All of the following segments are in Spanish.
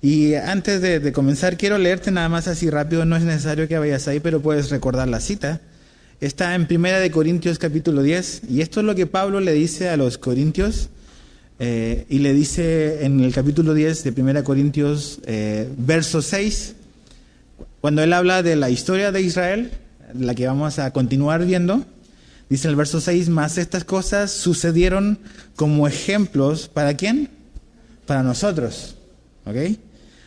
Y antes de comenzar, quiero leerte nada más así rápido, no es necesario que vayas ahí, pero puedes recordar la cita. Está en 1 Corintios capítulo 10, y esto es lo que Pablo le dice a los corintios, y le dice en el capítulo 10 de 1 Corintios, verso 6, cuando él habla de la historia de Israel, la que vamos a continuar viendo, dice en el verso 6, mas estas cosas sucedieron como ejemplos, ¿para quién? Para nosotros, ¿ok?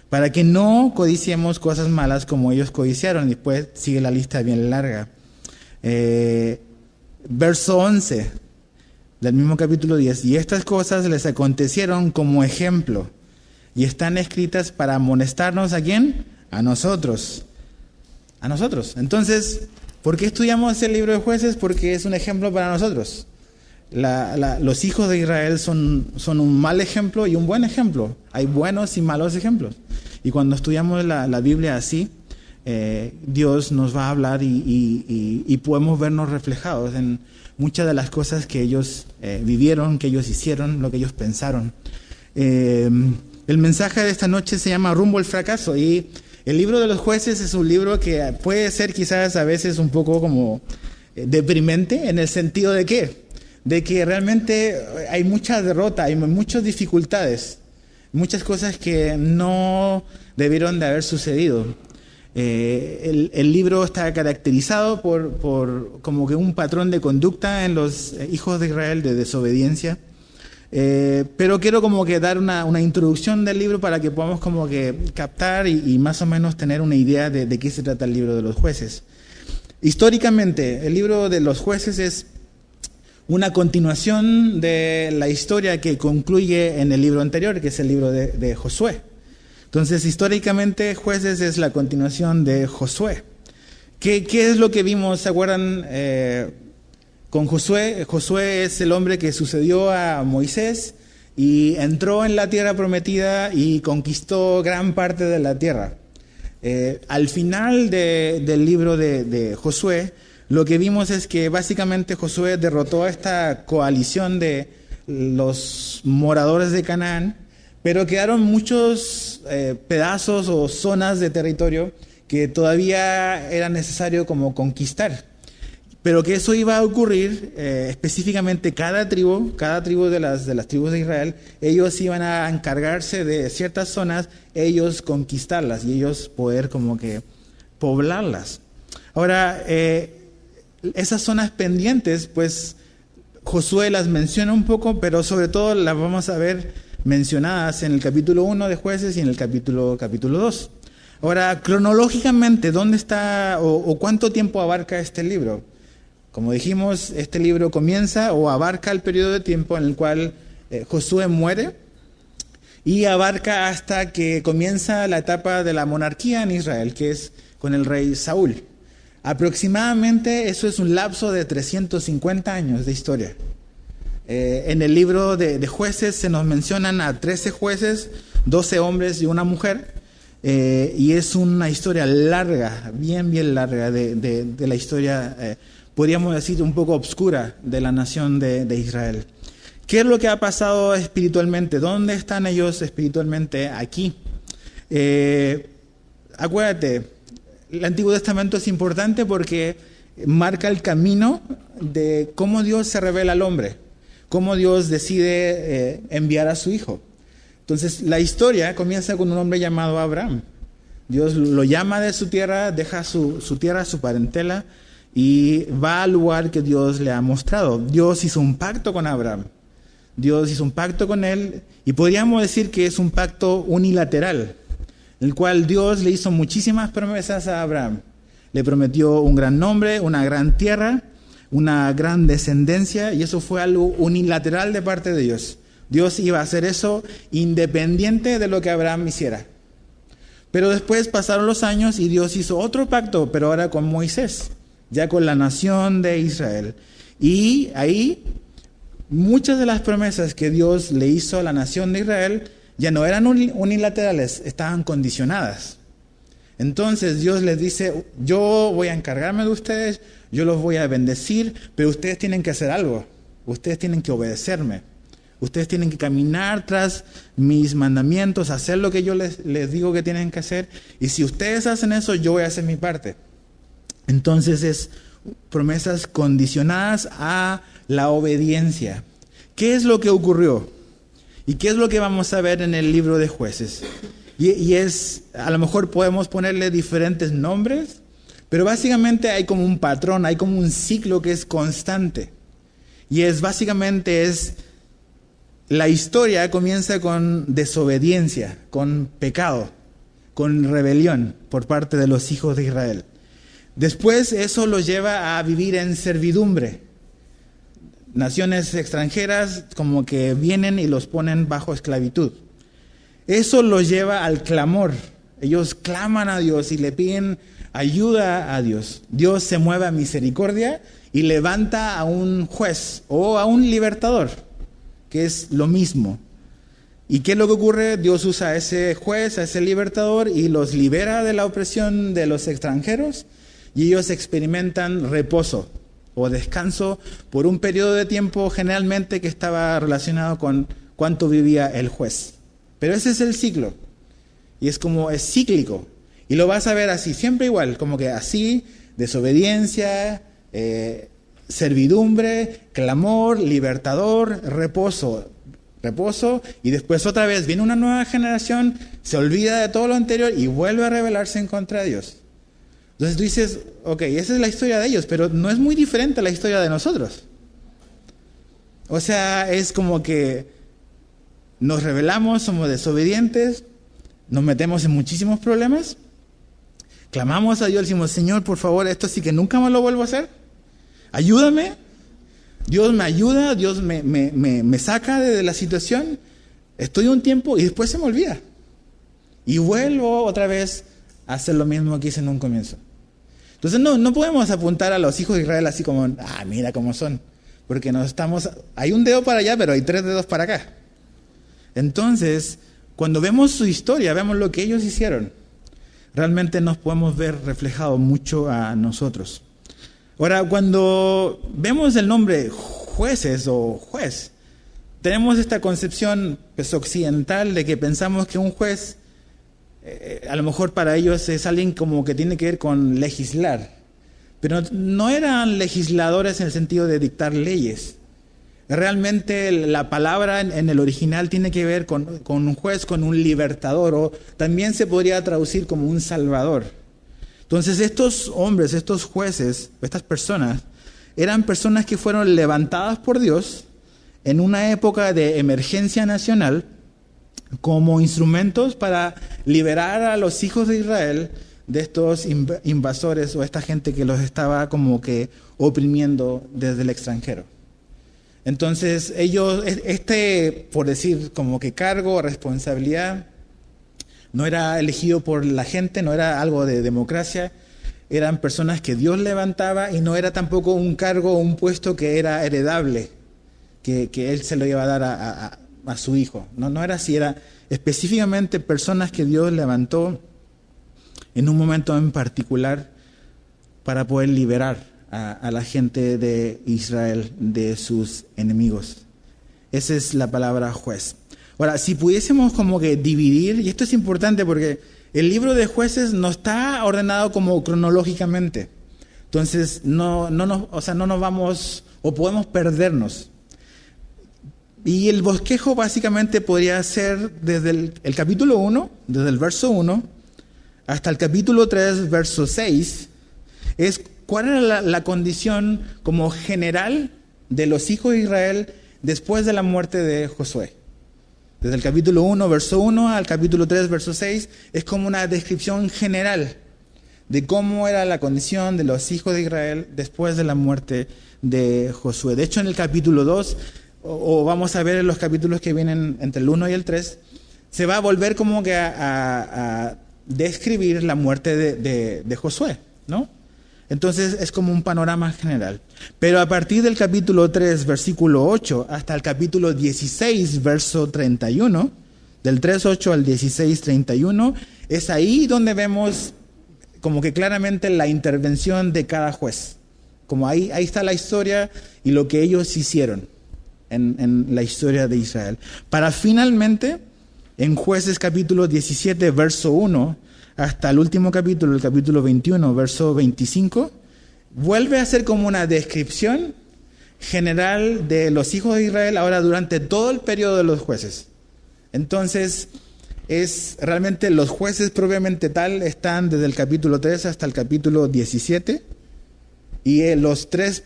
Para que no codiciemos cosas malas como ellos codiciaron. Y después sigue la lista bien larga. Verso 11 del mismo capítulo 10. Y estas cosas les acontecieron como ejemplo y están escritas para amonestarnos ¿a quién? A nosotros. A nosotros. Entonces, ¿por qué estudiamos el libro de Jueces? Porque es un ejemplo para nosotros. Los hijos de Israel son un mal ejemplo y un buen ejemplo. Hay buenos y malos ejemplos. Y cuando estudiamos la Biblia así, Dios nos va a hablar y podemos vernos reflejados en muchas de las cosas que ellos vivieron, que ellos hicieron, lo que ellos pensaron. El mensaje de esta noche se llama Rumbo al fracaso, y el libro de los Jueces es un libro que puede ser quizás a veces un poco como deprimente, en el sentido de que realmente hay mucha derrota, hay muchas dificultades, muchas cosas que no debieron de haber sucedido. El libro está caracterizado por como que un patrón de conducta en los hijos de Israel de desobediencia. Pero quiero como que dar una introducción del libro para que podamos como que captar y más o menos tener una idea de qué se trata el libro de los Jueces. Históricamente, el libro de los Jueces es una continuación de la historia que concluye en el libro anterior, que es el libro de Josué. Entonces, históricamente, Jueces es la continuación de Josué. ¿Qué es lo que vimos, se acuerdan, con Josué? Josué es el hombre que sucedió a Moisés y entró en la tierra prometida y conquistó gran parte de la tierra. Al final del libro de Josué, lo que vimos es que básicamente Josué derrotó a esta coalición de los moradores de Canaán, pero quedaron muchos pedazos o zonas de territorio que todavía era necesario como conquistar. Pero que eso iba a ocurrir, específicamente cada tribu de las tribus de Israel, ellos iban a encargarse de ciertas zonas, ellos conquistarlas y ellos poder como que poblarlas. Ahora, esas zonas pendientes, pues Josué las menciona un poco, pero sobre todo las vamos a ver mencionadas en el capítulo 1 de Jueces y en el capítulo 2. Ahora, cronológicamente, ¿dónde está o cuánto tiempo abarca este libro? Como dijimos, este libro comienza o abarca el periodo de tiempo en el cual Josué muere y abarca hasta que comienza la etapa de la monarquía en Israel, que es con el rey Saúl. Aproximadamente eso es un lapso de 350 años de historia. En el libro de Jueces se nos mencionan a 13 jueces, 12 hombres y una mujer, y es una historia larga, bien larga de la historia, podríamos decir un poco obscura, de la nación de Israel. ¿Qué es lo que ha pasado espiritualmente? ¿Dónde están ellos espiritualmente? Aquí. Acuérdate, el Antiguo Testamento es importante porque marca el camino de cómo Dios se revela al hombre, cómo Dios decide enviar a su hijo. Entonces, la historia comienza con un hombre llamado Abraham. Dios lo llama de su tierra, deja su tierra, su parentela, y va al lugar que Dios le ha mostrado. Dios hizo un pacto con Abraham. Dios hizo un pacto con él, y podríamos decir que es un pacto unilateral, en el cual Dios le hizo muchísimas promesas a Abraham. Le prometió un gran nombre, una gran tierra, una gran descendencia, y eso fue algo unilateral de parte de Dios. Dios iba a hacer eso independiente de lo que Abraham hiciera. Pero después pasaron los años y Dios hizo otro pacto, pero ahora con Moisés, ya con la nación de Israel. Y ahí muchas de las promesas que Dios le hizo a la nación de Israel ya no eran unilaterales, estaban condicionadas. Entonces Dios les dice, yo voy a encargarme de ustedes, yo los voy a bendecir, pero ustedes tienen que hacer algo. Ustedes tienen que obedecerme. Ustedes tienen que caminar tras mis mandamientos, hacer lo que yo les digo que tienen que hacer. Y si ustedes hacen eso, yo voy a hacer mi parte. Entonces es promesas condicionadas a la obediencia. ¿Qué es lo que ocurrió? ¿Y qué es lo que vamos a ver en el libro de Jueces? Y es, a lo mejor podemos ponerle diferentes nombres, pero básicamente hay como un patrón, hay como un ciclo que es constante. Y básicamente la historia comienza con desobediencia, con pecado, con rebelión por parte de los hijos de Israel. Después eso los lleva a vivir en servidumbre. Naciones extranjeras como que vienen y los ponen bajo esclavitud. Eso los lleva al clamor. Ellos claman a Dios y le piden ayuda a Dios. Dios se mueve a misericordia y levanta a un juez o a un libertador, que es lo mismo. ¿Y qué es lo que ocurre? Dios usa a ese juez, a ese libertador, y los libera de la opresión de los extranjeros, y ellos experimentan reposo o descanso por un periodo de tiempo generalmente que estaba relacionado con cuánto vivía el juez. Pero ese es el ciclo, y es cíclico, y lo vas a ver así, siempre igual, como que así, desobediencia, servidumbre, clamor, libertador, reposo, y después otra vez viene una nueva generación, se olvida de todo lo anterior y vuelve a rebelarse en contra de Dios. Entonces tú dices, ok, esa es la historia de ellos, pero no es muy diferente a la historia de nosotros. O sea, es como que nos rebelamos, somos desobedientes, nos metemos en muchísimos problemas, clamamos a Dios, decimos, Señor, por favor, esto sí que nunca más lo vuelvo a hacer. Ayúdame. Dios me ayuda, Dios me saca de la situación. Estoy un tiempo y después se me olvida. Y vuelvo otra vez a hacer lo mismo que hice en un comienzo. Entonces no podemos apuntar a los hijos de Israel así como, mira cómo son. Porque hay un dedo para allá, pero hay 3 dedos para acá. Entonces, cuando vemos su historia, vemos lo que ellos hicieron, realmente nos podemos ver reflejado mucho a nosotros. Ahora, cuando vemos el nombre jueces o juez, tenemos esta concepción occidental de que pensamos que un juez, a lo mejor para ellos es alguien como que tiene que ver con legislar. Pero no eran legisladores en el sentido de dictar leyes. Realmente la palabra en el original tiene que ver con un juez, con un libertador, o también se podría traducir como un salvador. Entonces estos hombres, estos jueces, estas personas, eran personas que fueron levantadas por Dios en una época de emergencia nacional como instrumentos para liberar a los hijos de Israel de estos invasores o esta gente que los estaba como que oprimiendo desde el extranjero. Entonces ellos, por decir como que cargo o responsabilidad, no era elegido por la gente, no era algo de democracia, eran personas que Dios levantaba y no era tampoco un cargo o un puesto que era heredable, que Él se lo iba a dar a su hijo. No era así, era específicamente personas que Dios levantó en un momento en particular para poder liberar a la gente de Israel de sus enemigos. Esa es la palabra juez. Ahora, si pudiésemos como que dividir, y esto es importante porque el libro de Jueces no está ordenado como cronológicamente. Entonces, no nos vamos o podemos perdernos. Y el bosquejo básicamente podría ser desde el capítulo 1, desde el verso 1, hasta el capítulo 3, verso 6, es cuál era la condición como general de los hijos de Israel después de la muerte de Josué. Desde el capítulo 1, verso 1 al capítulo 3, verso 6, es como una descripción general de cómo era la condición de los hijos de Israel después de la muerte de Josué. De hecho, en el capítulo 2, o vamos a ver en los capítulos que vienen entre el 1 y el 3, se va a volver como que a describir la muerte de Josué, ¿no? Entonces es como un panorama general. Pero a partir del capítulo 3, versículo 8, hasta el capítulo 16, verso 31, del 3:8 al 16:31, es ahí donde vemos como que claramente la intervención de cada juez. Como ahí está la historia y lo que ellos hicieron en la historia de Israel. Para finalmente, en Jueces capítulo 17, verso 1, hasta el último capítulo, el capítulo 21, verso 25, vuelve a ser como una descripción general de los hijos de Israel ahora durante todo el periodo de los jueces. Entonces, es realmente los jueces propiamente tal están desde el capítulo 3 hasta el capítulo 17, y los tres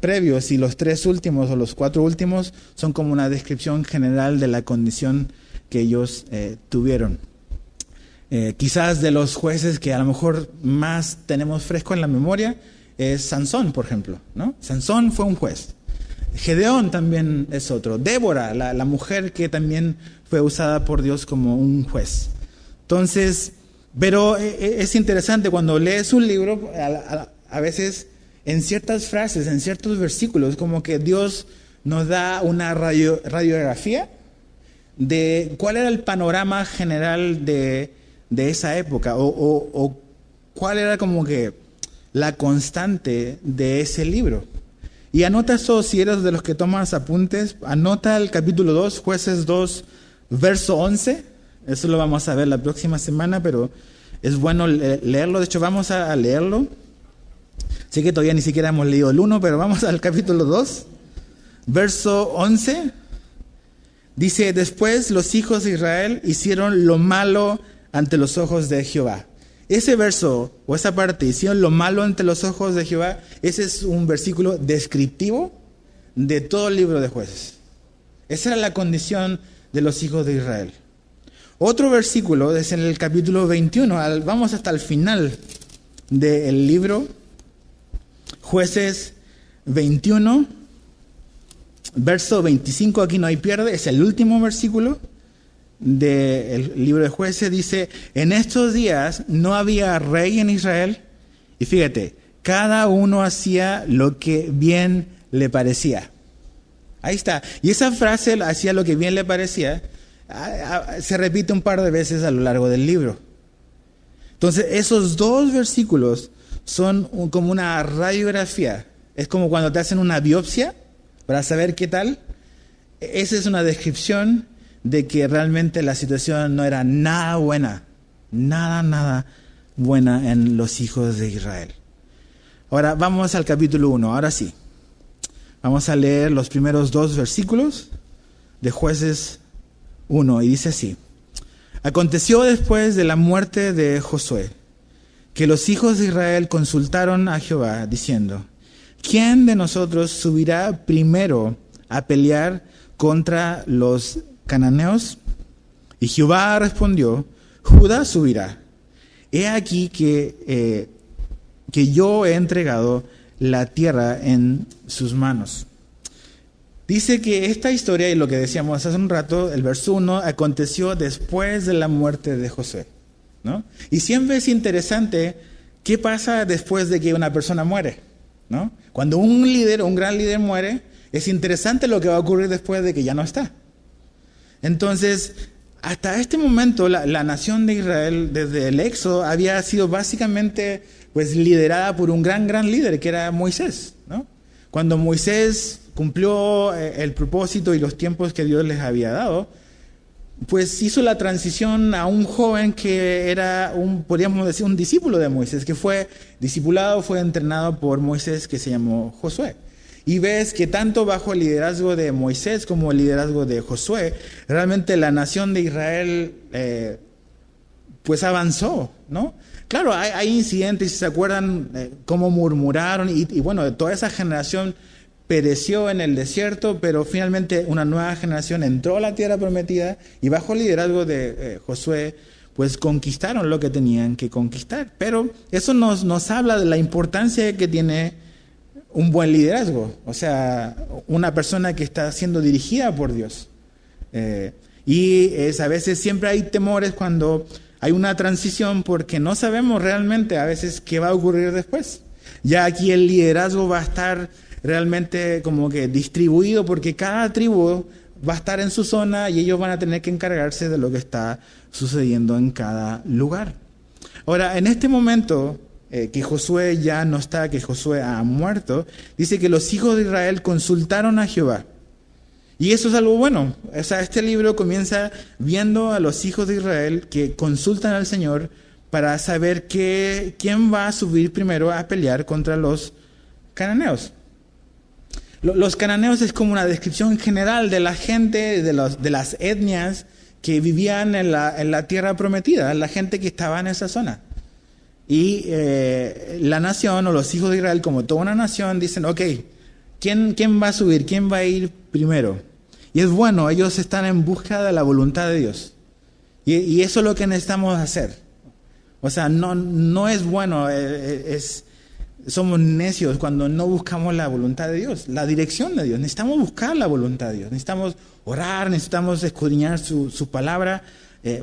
previos y los tres últimos o los cuatro últimos son como una descripción general de la condición que ellos tuvieron. Quizás de los jueces que a lo mejor más tenemos fresco en la memoria es Sansón, por ejemplo, ¿no? Sansón fue un juez. Gedeón también es otro. Débora, la mujer que también fue usada por Dios como un juez. Entonces, pero es interesante cuando lees un libro, a veces en ciertas frases, en ciertos versículos, como que Dios nos da una radiografía de cuál era el panorama general de esa época o cuál era como que la constante de ese libro. Y anota eso, si eres de los que tomas apuntes, anota el capítulo 2, Jueces 2, verso 11. Eso lo vamos a ver la próxima semana, pero es bueno leerlo. De hecho, vamos a leerlo. Sé que todavía ni siquiera hemos leído el 1, pero vamos al capítulo 2, verso 11. Dice, después los hijos de Israel hicieron lo malo ante los ojos de Jehová. Ese verso o esa parte, hicieron lo malo ante los ojos de Jehová, ese es un versículo descriptivo de todo el libro de Jueces. Esa era la condición de los hijos de Israel. Otro versículo es en el capítulo 21, vamos hasta el final del libro, Jueces 21, verso 25, aquí no hay pierde, es el último versículo del libro de Jueces. Dice, en estos días no había rey en Israel, y fíjate, cada uno hacía lo que bien le parecía. Ahí está. Y esa frase, hacía lo que bien le parecía, se repite un par de veces a lo largo del libro. Entonces, esos dos versículos son como una radiografía. Es como cuando te hacen una biopsia para saber qué tal. Esa es una descripción de que realmente la situación no era nada buena, nada buena en los hijos de Israel. Ahora vamos al capítulo 1, ahora sí. Vamos a leer los primeros dos versículos de Jueces 1, y dice así. Aconteció después de la muerte de Josué, que los hijos de Israel consultaron a Jehová, diciendo, ¿quién de nosotros subirá primero a pelear contra los cananeos? Y Jehová respondió, Judá subirá. He aquí que yo he entregado la tierra en sus manos. Dice que esta historia, y lo que decíamos hace un rato, el verso 1, aconteció después de la muerte de Josué, ¿no? Y siempre es interesante qué pasa después de que una persona muere, ¿no? Cuando un líder, un gran líder muere, es interesante lo que va a ocurrir después de que ya no está. Entonces, hasta este momento, la nación de Israel, desde el Éxodo, había sido básicamente pues liderada por un gran líder, que era Moisés, ¿no? Cuando Moisés cumplió el propósito y los tiempos que Dios les había dado, pues hizo la transición a un joven que era podríamos decir, un discípulo de Moisés, que fue discipulado, fue entrenado por Moisés, que se llamó Josué. Y ves que tanto bajo el liderazgo de Moisés como el liderazgo de Josué, realmente la nación de Israel pues avanzó, ¿no? Claro, hay incidentes, si se acuerdan, cómo murmuraron y bueno, toda esa generación pereció en el desierto, pero finalmente una nueva generación entró a la tierra prometida y bajo el liderazgo de Josué, pues conquistaron lo que tenían que conquistar. Pero eso nos habla de la importancia que tiene un buen liderazgo, o sea, una persona que está siendo dirigida por Dios. Y a veces siempre hay temores cuando hay una transición porque no sabemos realmente a veces qué va a ocurrir después. Ya aquí el liderazgo va a estar realmente como que distribuido porque cada tribu va a estar en su zona y ellos van a tener que encargarse de lo que está sucediendo en cada lugar. Ahora, en este momento que Josué ya no está, que Josué ha muerto, dice que los hijos de Israel consultaron a Jehová. Y eso es algo bueno. O sea, este libro comienza viendo a los hijos de Israel que consultan al Señor para saber quién va a subir primero a pelear contra los cananeos. Los cananeos es como una descripción general de la gente, de las etnias que vivían en la tierra prometida, la gente que estaba en esa zona. Y la nación o los hijos de Israel, como toda una nación, dicen, ok, ¿quién va a subir? ¿Quién va a ir primero? Y es bueno, ellos están en busca de la voluntad de Dios. Y eso es lo que necesitamos hacer. O sea, no es bueno, somos necios cuando no buscamos la voluntad de Dios, la dirección de Dios. Necesitamos buscar la voluntad de Dios, necesitamos orar, necesitamos escudriñar su palabra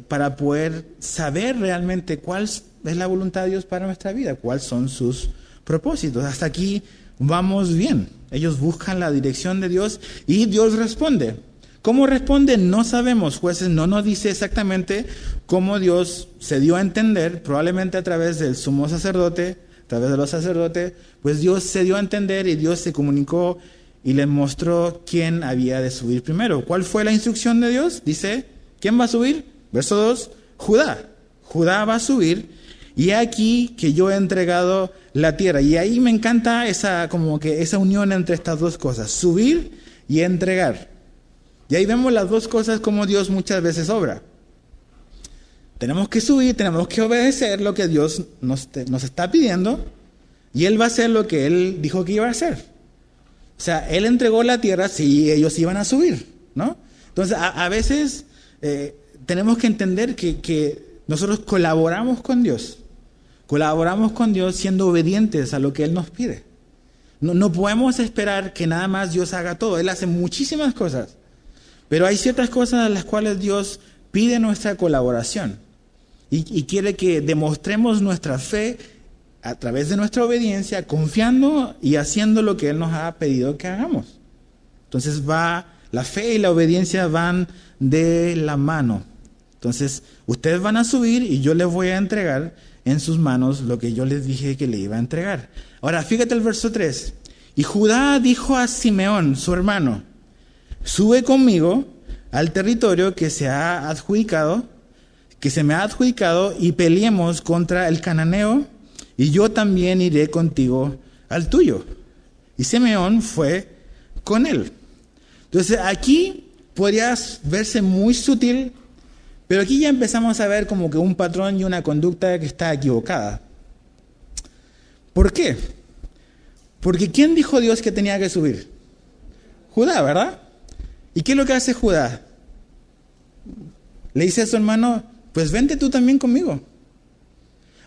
para poder saber realmente cuál es la voluntad de Dios para nuestra vida, cuáles son sus propósitos. Hasta aquí vamos bien. Ellos buscan la dirección de Dios y Dios responde. ¿Cómo responde? No sabemos. Jueces no nos dice exactamente cómo Dios se dio a entender, probablemente a través del sumo sacerdote, a través de los sacerdotes, pues Dios se dio a entender y Dios se comunicó y les mostró quién había de subir primero. ¿Cuál fue la instrucción de Dios? Dice, ¿quién va a subir? Verso 2, Judá. Judá va a subir y aquí que yo he entregado la tierra. Y ahí me encanta esa unión entre estas dos cosas, subir y entregar. Y ahí vemos las dos cosas como Dios muchas veces obra. Tenemos que subir, tenemos que obedecer lo que Dios nos está pidiendo y Él va a hacer lo que Él dijo que iba a hacer. O sea, Él entregó la tierra, sí, ellos iban a subir, ¿no? Entonces, a veces tenemos que entender que nosotros colaboramos con Dios siendo obedientes a lo que Él nos pide. No podemos esperar que nada más Dios haga todo. Él hace muchísimas cosas, pero hay ciertas cosas a las cuales Dios pide nuestra colaboración y quiere que demostremos nuestra fe a través de nuestra obediencia, confiando y haciendo lo que Él nos ha pedido que hagamos. Entonces la fe y la obediencia van de la mano. Entonces, ustedes van a subir y yo les voy a entregar en sus manos lo que yo les dije que le iba a entregar. Ahora, fíjate el verso 3. Y Judá dijo a Simeón, su hermano, sube conmigo al territorio que se me ha adjudicado y peleemos contra el cananeo, y yo también iré contigo al tuyo. Y Simeón fue con él. Entonces aquí podría verse muy sutil, pero aquí ya empezamos a ver como que un patrón y una conducta que está equivocada. ¿Por qué? Porque ¿quién dijo Dios que tenía que subir? Judá, ¿verdad? ¿Y qué es lo que hace Judá? Le dice a su hermano, pues vente tú también conmigo.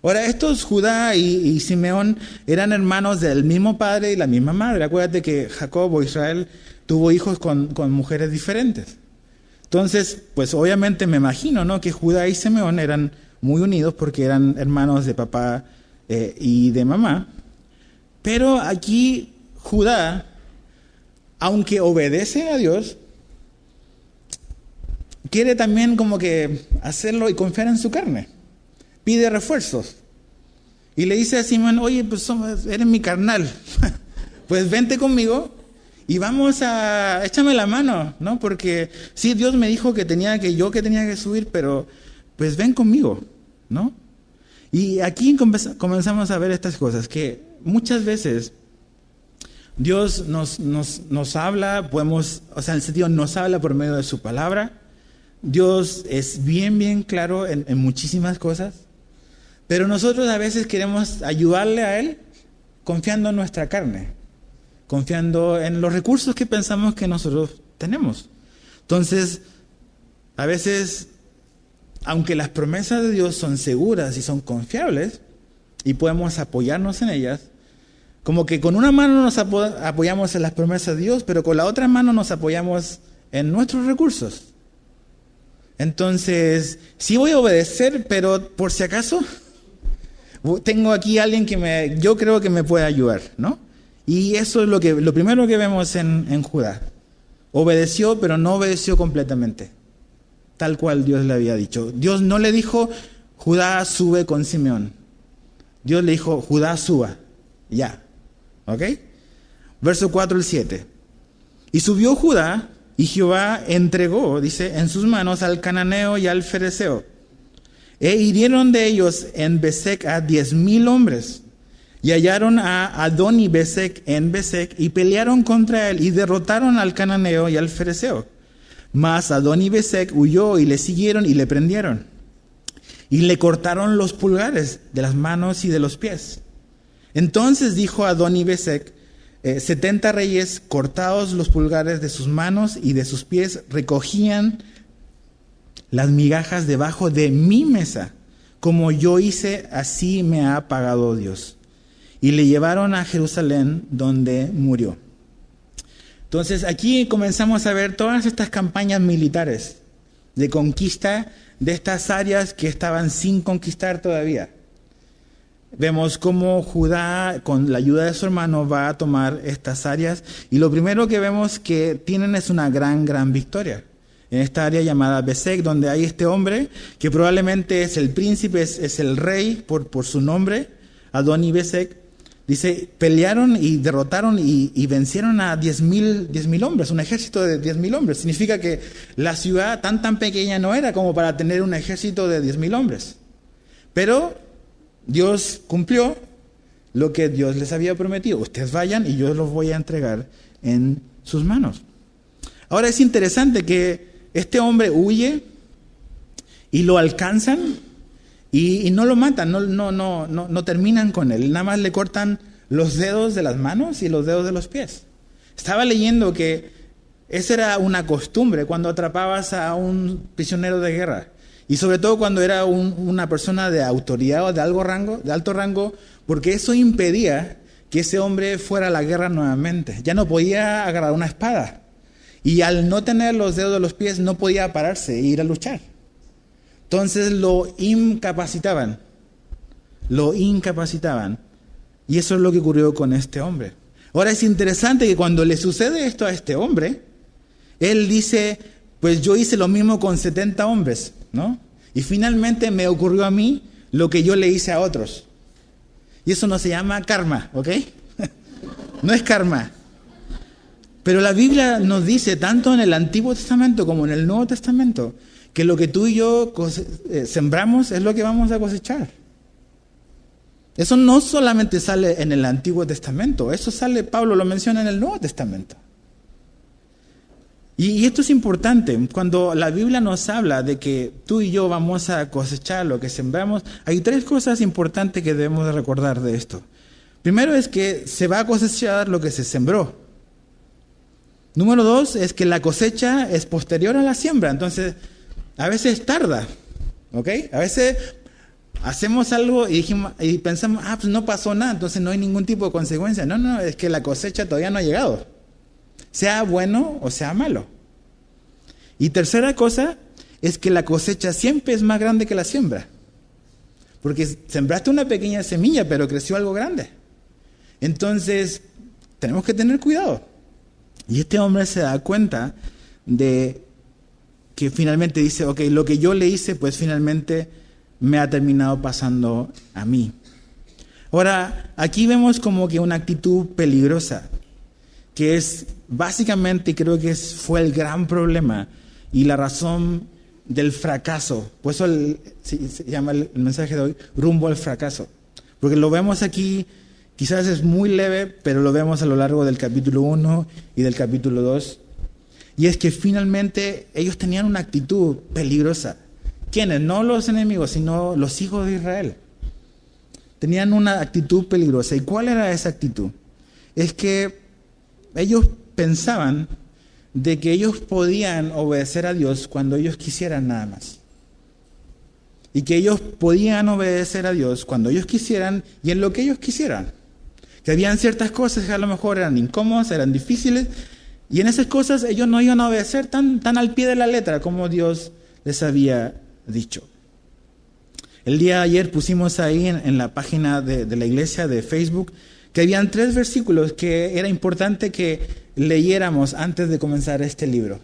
Ahora, estos Judá y Simeón eran hermanos del mismo padre y la misma madre. Acuérdate que Jacob o Israel tuvo hijos con mujeres diferentes. Entonces, pues obviamente me imagino, ¿no?, que Judá y Simeón eran muy unidos porque eran hermanos de papá y de mamá. Pero aquí Judá, aunque obedece a Dios, quiere también como que hacerlo y confiar en su carne. Pide refuerzos. Y le dice a Simeón, oye, pues eres mi carnal. Pues vente conmigo y échame la mano, ¿no? Porque sí, Dios me dijo que tenía que subir, pero pues ven conmigo, ¿no? Y aquí comenzamos a ver estas cosas, que muchas veces Dios nos habla, en el sentido, nos habla por medio de su palabra. Dios es bien claro en muchísimas cosas, pero nosotros a veces queremos ayudarle a Él confiando en nuestra carne, confiando en los recursos que pensamos que nosotros tenemos. Entonces, a veces, aunque las promesas de Dios son seguras y son confiables, y podemos apoyarnos en ellas, como que con una mano nos apoyamos en las promesas de Dios, pero con la otra mano nos apoyamos en nuestros recursos. Entonces, sí voy a obedecer, pero por si acaso, tengo aquí a alguien que yo creo que me puede ayudar, ¿no? Y eso es lo primero que vemos en Judá. Obedeció, pero no obedeció completamente, tal cual Dios le había dicho. Dios no le dijo, Judá sube con Simeón. Dios le dijo, Judá suba. Ya. ¿Ok? Verso 4 al 7. Y subió Judá, y Jehová entregó, dice, en sus manos al cananeo y al fereceo. E hirieron de ellos en Besec a 10,000 hombres. Y hallaron a Adoni-Besec en Besec, y pelearon contra él, y derrotaron al cananeo y al fereceo. Mas Adoni-Besec huyó, y le siguieron, y le prendieron. Y le cortaron los pulgares de las manos y de los pies. Entonces dijo Adoni-Besec, 70 reyes, cortados los pulgares de sus manos y de sus pies, recogían las migajas debajo de mi mesa. Como yo hice, así me ha pagado Dios. Y le llevaron a Jerusalén, donde murió. Entonces aquí comenzamos a ver todas estas campañas militares de conquista de estas áreas que estaban sin conquistar todavía. Vemos cómo Judá, con la ayuda de su hermano, va a tomar estas áreas. Y lo primero que vemos que tienen es una gran victoria. En esta área llamada Besec, donde hay este hombre, que probablemente es el príncipe, es el rey por su nombre, Adoni-Besec. Dice, pelearon y derrotaron y vencieron a 10,000 hombres, un ejército de 10,000 hombres. Significa que la ciudad tan pequeña no era como para tener un ejército de 10,000 hombres. Pero Dios cumplió lo que Dios les había prometido. Ustedes vayan y yo los voy a entregar en sus manos. Ahora es interesante que este hombre huye y lo alcanzan y no lo matan, no terminan con él. Nada más le cortan los dedos de las manos y los dedos de los pies. Estaba leyendo que esa era una costumbre cuando atrapabas a un prisionero de guerra. Y sobre todo cuando era una persona de autoridad o de alto rango, porque eso impedía que ese hombre fuera a la guerra nuevamente. Ya no podía agarrar una espada. Y al no tener los dedos de los pies, no podía pararse e ir a luchar. Entonces lo incapacitaban. Y eso es lo que ocurrió con este hombre. Ahora es interesante que cuando le sucede esto a este hombre, él dice, pues yo hice lo mismo con 70 hombres, ¿no? Y finalmente me ocurrió a mí lo que yo le hice a otros. Y eso no se llama karma, ¿ok? No es karma. Pero la Biblia nos dice, tanto en el Antiguo Testamento como en el Nuevo Testamento, que lo que tú y yo sembramos es lo que vamos a cosechar. Eso no solamente sale en el Antiguo Testamento, eso sale, Pablo lo menciona en el Nuevo Testamento. Y esto es importante, cuando la Biblia nos habla de que tú y yo vamos a cosechar lo que sembramos, hay 3 cosas importantes que debemos de recordar de esto. Primero es que se va a cosechar lo que se sembró. Número 2 es que la cosecha es posterior a la siembra, entonces a veces tarda, ¿ok? A veces hacemos algo y pensamos, pues no pasó nada, entonces no hay ningún tipo de consecuencia. No, es que la cosecha todavía no ha llegado, sea bueno o sea malo. Y tercera cosa es que la cosecha siempre es más grande que la siembra, porque sembraste una pequeña semilla, pero creció algo grande. Entonces tenemos que tener cuidado. Y este hombre se da cuenta de que finalmente dice, ok, lo que yo le hice, pues finalmente me ha terminado pasando a mí. Ahora, aquí vemos como que una actitud peligrosa, que es básicamente, creo que fue el gran problema y la razón del fracaso. Por eso se llama el mensaje de hoy, rumbo al fracaso. Porque lo vemos aquí, quizás es muy leve, pero lo vemos a lo largo del capítulo 1 y del capítulo 2. Y es que finalmente ellos tenían una actitud peligrosa. ¿Quiénes? No los enemigos, sino los hijos de Israel. Tenían una actitud peligrosa. ¿Y cuál era esa actitud? Es que ellos pensaban de que ellos podían obedecer a Dios cuando ellos quisieran nada más. Y que ellos podían obedecer a Dios cuando ellos quisieran y en lo que ellos quisieran. Que habían ciertas cosas que a lo mejor eran incómodas, eran difíciles, y en esas cosas ellos no iban a obedecer tan al pie de la letra como Dios les había dicho. El día de ayer pusimos ahí en la página de la iglesia de Facebook que habían 3 versículos que era importante que leyéramos antes de comenzar este libro.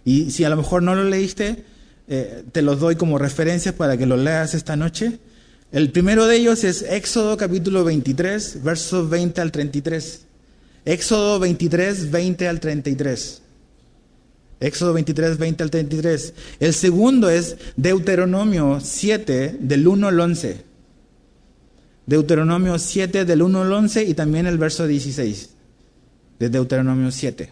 Y si a lo mejor no lo leíste, te los doy como referencias para que los leas esta noche. El primero de ellos es Éxodo capítulo 23, versos 20 al 33. Éxodo 23, 20 al 33. Éxodo 23, 20 al 33. El segundo es Deuteronomio 7, del 1 al 11. Deuteronomio 7, del 1 al 11 y también el verso 16 de Deuteronomio 7.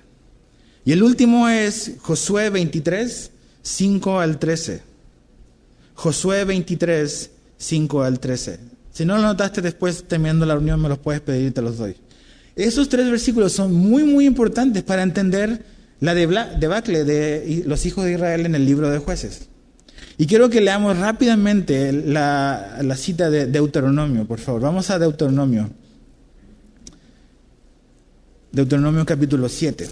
Y el último es Josué 23, 5 al 13. Josué 23, 5 al 13. Si no lo notaste después, terminando la reunión, me los puedes pedir y te los doy. Esos tres versículos son muy, muy importantes para entender la debacle de los hijos de Israel en el libro de Jueces. Y quiero que leamos rápidamente la cita de Deuteronomio, por favor. Vamos a Deuteronomio. Deuteronomio capítulo 7.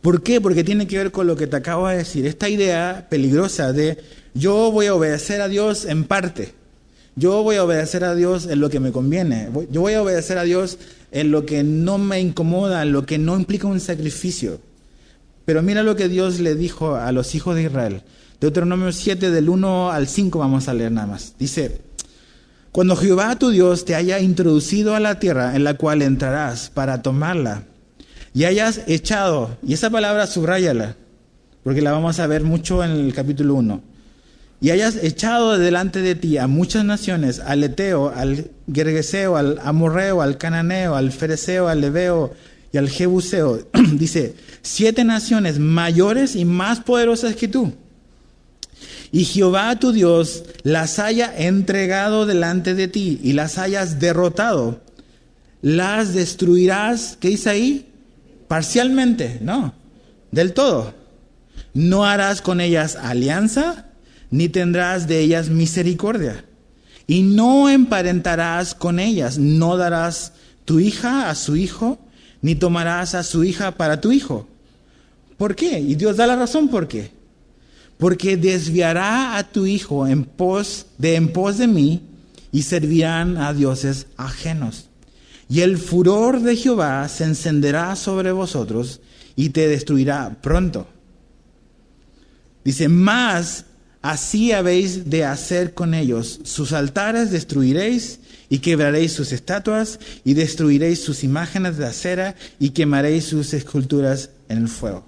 ¿Por qué? Porque tiene que ver con lo que te acabo de decir. Esta idea peligrosa de yo voy a obedecer a Dios en parte. Yo voy a obedecer a Dios en lo que me conviene. Yo voy a obedecer a Dios en lo que no me incomoda, en lo que no implica un sacrificio. Pero mira lo que Dios le dijo a los hijos de Israel. Deuteronomio 7, del 1 al 5 vamos a leer nada más. Dice, cuando Jehová tu Dios te haya introducido a la tierra en la cual entrarás para tomarla, y hayas echado, y esa palabra subráyala, porque la vamos a ver mucho en el capítulo 1, y hayas echado delante de ti a muchas naciones, al Eteo, al Gergeseo, al Amorreo, al Cananeo, al Fereceo, al Leveo y al Jebuseo, dice, 7 naciones mayores y más poderosas que tú, y Jehová tu Dios las haya entregado delante de ti y las hayas derrotado, las destruirás, ¿qué dice ahí? Parcialmente, no, del todo. No harás con ellas alianza, ni tendrás de ellas misericordia. Y no emparentarás con ellas, no darás tu hija a su hijo, ni tomarás a su hija para tu hijo. ¿Por qué? Y Dios da la razón por qué. Porque desviará a tu hijo en pos de mí, y servirán a dioses ajenos. Y el furor de Jehová se encenderá sobre vosotros y te destruirá pronto. Dice, mas así habéis de hacer con ellos. Sus altares destruiréis y quebraréis sus estatuas y destruiréis sus imágenes de acera y quemaréis sus esculturas en el fuego.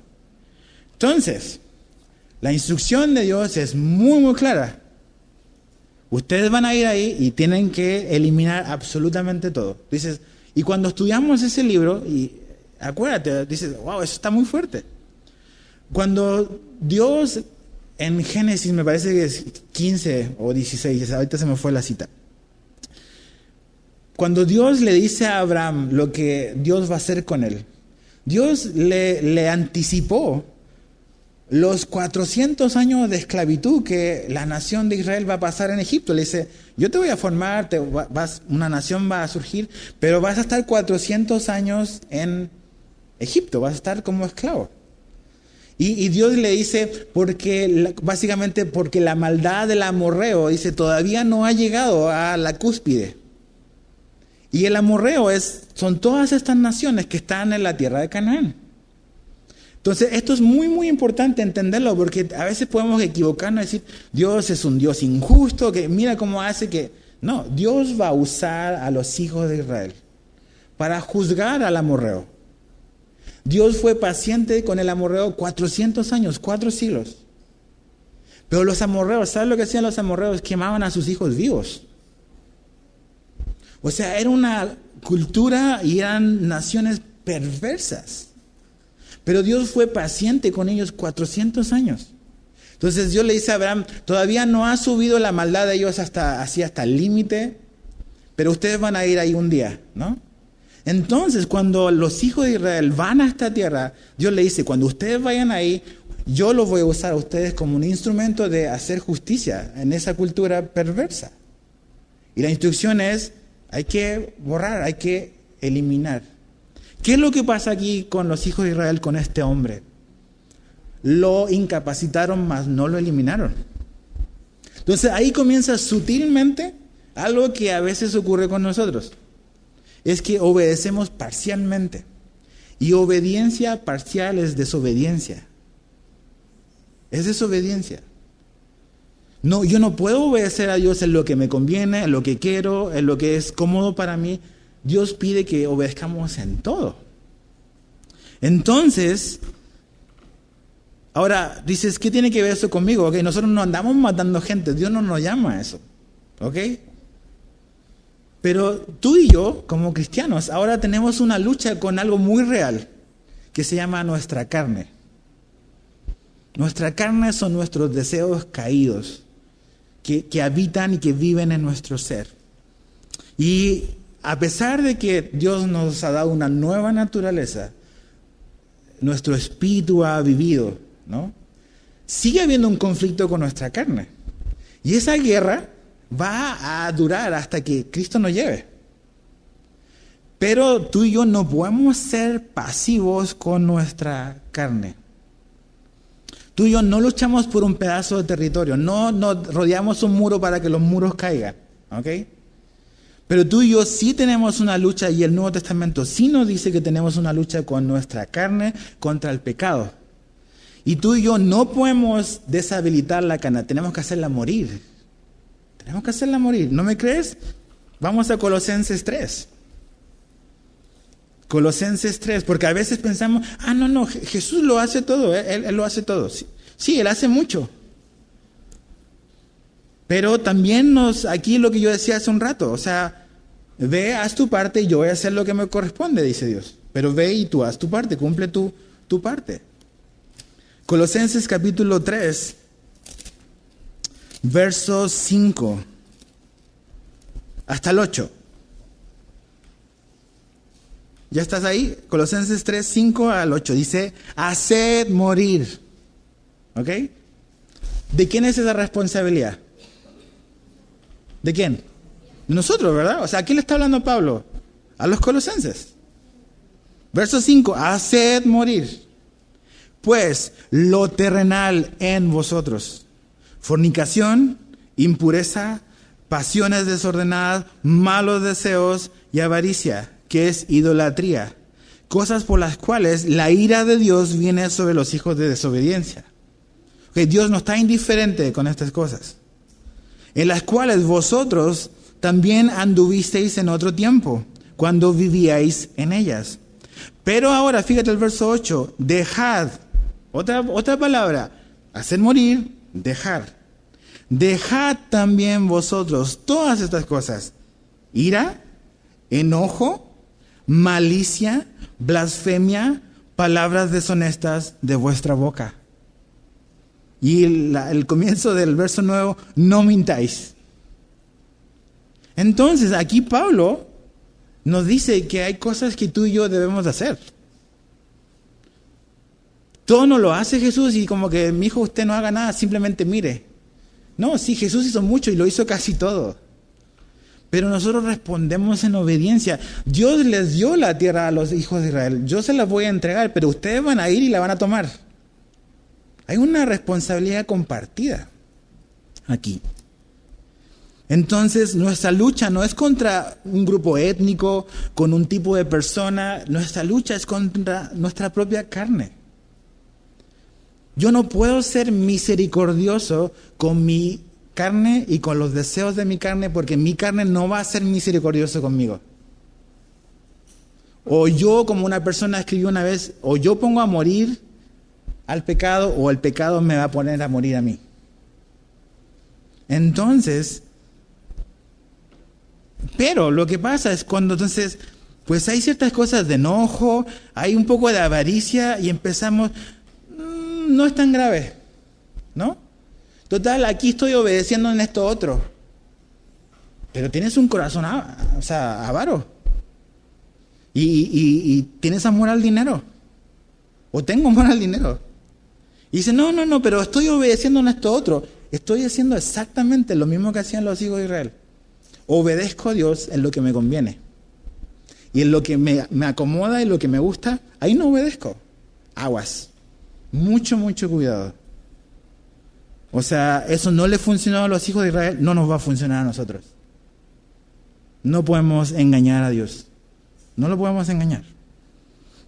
Entonces, la instrucción de Dios es muy, muy clara. Ustedes van a ir ahí y tienen que eliminar absolutamente todo. Dices, y cuando estudiamos ese libro, y acuérdate, dices, wow, eso está muy fuerte. Cuando Dios, en Génesis, me parece que es 15 o 16, ahorita se me fue la cita. Cuando Dios le dice a Abraham lo que Dios va a hacer con él, Dios le anticipó los 400 años de esclavitud que la nación de Israel va a pasar en Egipto. Le dice, yo te voy a formar, una nación va a surgir, pero vas a estar 400 años en Egipto, vas a estar como esclavo. Y Dios le dice, básicamente porque la maldad del amorreo, dice, todavía no ha llegado a la cúspide. Y el amorreo son todas estas naciones que están en la tierra de Canaán. Entonces, esto es muy, muy importante entenderlo, porque a veces podemos equivocarnos y decir, Dios es un Dios injusto, que mira cómo hace que... No, Dios va a usar a los hijos de Israel para juzgar al amorreo. Dios fue paciente con el amorreo 400 años, 4 siglos. Pero los amorreos, ¿sabes lo que hacían los amorreos? Quemaban a sus hijos vivos. O sea, era una cultura y eran naciones perversas. Pero Dios fue paciente con ellos 400 años. Entonces Dios le dice a Abraham, todavía no ha subido la maldad de ellos hasta el límite, pero ustedes van a ir ahí un día, ¿no? Entonces, cuando los hijos de Israel van a esta tierra, Dios le dice, cuando ustedes vayan ahí, yo los voy a usar a ustedes como un instrumento de hacer justicia en esa cultura perversa. Y la instrucción es, hay que borrar, hay que eliminar. ¿Qué es lo que pasa aquí con los hijos de Israel, con este hombre? Lo incapacitaron, mas no lo eliminaron. Entonces ahí comienza sutilmente algo que a veces ocurre con nosotros. Es que obedecemos parcialmente. Y obediencia parcial es desobediencia. Es desobediencia. No, yo no puedo obedecer a Dios en lo que me conviene, en lo que quiero, en lo que es cómodo para mí. Dios pide que obedezcamos en todo. Entonces, ahora dices, ¿qué tiene que ver eso conmigo? Okay, nosotros no andamos matando gente, Dios no nos llama a eso. ¿Ok? Pero tú y yo, como cristianos, ahora tenemos una lucha con algo muy real, que se llama nuestra carne. Nuestra carne son nuestros deseos caídos, que habitan y que viven en nuestro ser. Y a pesar de que Dios nos ha dado una nueva naturaleza, nuestro espíritu ha vivido, ¿no? Sigue habiendo un conflicto con nuestra carne. Y esa guerra va a durar hasta que Cristo nos lleve. Pero tú y yo no podemos ser pasivos con nuestra carne. Tú y yo no luchamos por un pedazo de territorio, no rodeamos un muro para que los muros caigan, ¿ok? Pero tú y yo sí tenemos una lucha, y el Nuevo Testamento sí nos dice que tenemos una lucha con nuestra carne contra el pecado. Y tú y yo no podemos deshabilitar la carne, tenemos que hacerla morir. Tenemos que hacerla morir. ¿No me crees? Vamos a Colosenses 3. Colosenses 3, porque a veces pensamos, no, Jesús lo hace todo, Él lo hace todo. Sí, Él hace mucho. Pero también aquí lo que yo decía hace un rato, o sea, ve, haz tu parte y yo voy a hacer lo que me corresponde, dice Dios. Pero ve y tú haz tu parte, cumple tu parte. Colosenses capítulo 3, versos 5 hasta el 8. ¿Ya estás ahí? Colosenses 3, 5 al 8. Dice, haced morir. ¿Ok? ¿De quién es esa responsabilidad? ¿De quién? De nosotros, ¿verdad? O sea, ¿a quién le está hablando Pablo? A los colosenses. Verso 5, haced morir, pues, lo terrenal en vosotros. Fornicación, impureza, pasiones desordenadas, malos deseos y avaricia, que es idolatría, cosas por las cuales la ira de Dios viene sobre los hijos de desobediencia. Okay, Dios no está indiferente con estas cosas, en las cuales vosotros también anduvisteis en otro tiempo, cuando vivíais en ellas. Pero ahora, fíjate el verso 8, dejad, otra palabra, hacer morir, dejar. Dejad también vosotros todas estas cosas, ira, enojo, malicia, blasfemia, palabras deshonestas de vuestra boca. Y el comienzo del verso 9, no mintáis. Entonces, aquí Pablo nos dice que hay cosas que tú y yo debemos hacer. Todo no lo hace Jesús y como que, mi hijo, usted no haga nada, simplemente mire. No, sí, Jesús hizo mucho y lo hizo casi todo. Pero nosotros respondemos en obediencia. Dios les dio la tierra a los hijos de Israel. Yo se las voy a entregar, pero ustedes van a ir y la van a tomar. Hay una responsabilidad compartida aquí. Entonces, nuestra lucha no es contra un grupo étnico, con un tipo de persona. Nuestra lucha es contra nuestra propia carne. Yo no puedo ser misericordioso con mi carne y con los deseos de mi carne, porque mi carne no va a ser misericordioso conmigo. O yo, como una persona escribió una vez, o yo pongo a morir al pecado, o el pecado me va a poner a morir a mí. Entonces, pero lo que pasa es cuando entonces, pues hay ciertas cosas de enojo, hay un poco de avaricia y empezamos, no es tan grave, ¿no? Total, aquí estoy obedeciendo en esto otro. Pero tienes un corazón avaro. Y tienes amor al dinero. O tengo amor al dinero. Y dice, no, pero estoy obedeciendo en esto otro. Estoy haciendo exactamente lo mismo que hacían los hijos de Israel. Obedezco a Dios en lo que me conviene. Y en lo que me acomoda y lo que me gusta, ahí no obedezco. Aguas. Mucho, mucho cuidado. O sea, eso no le funcionó a los hijos de Israel, no nos va a funcionar a nosotros. No podemos engañar a Dios. No lo podemos engañar.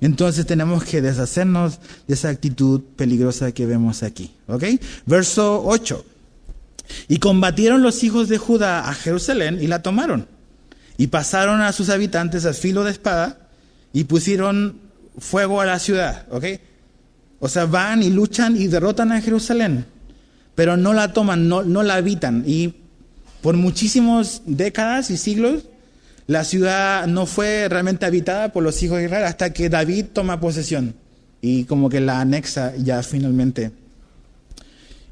Entonces tenemos que deshacernos de esa actitud peligrosa que vemos aquí. ¿Ok? Verso 8. Y combatieron los hijos de Judá a Jerusalén y la tomaron. Y pasaron a sus habitantes a filo de espada y pusieron fuego a la ciudad. ¿Ok? O sea, van y luchan y derrotan a Jerusalén. Pero no la toman, no la habitan. Y por muchísimas décadas y siglos, la ciudad no fue realmente habitada por los hijos de Israel hasta que David toma posesión y como que la anexa ya finalmente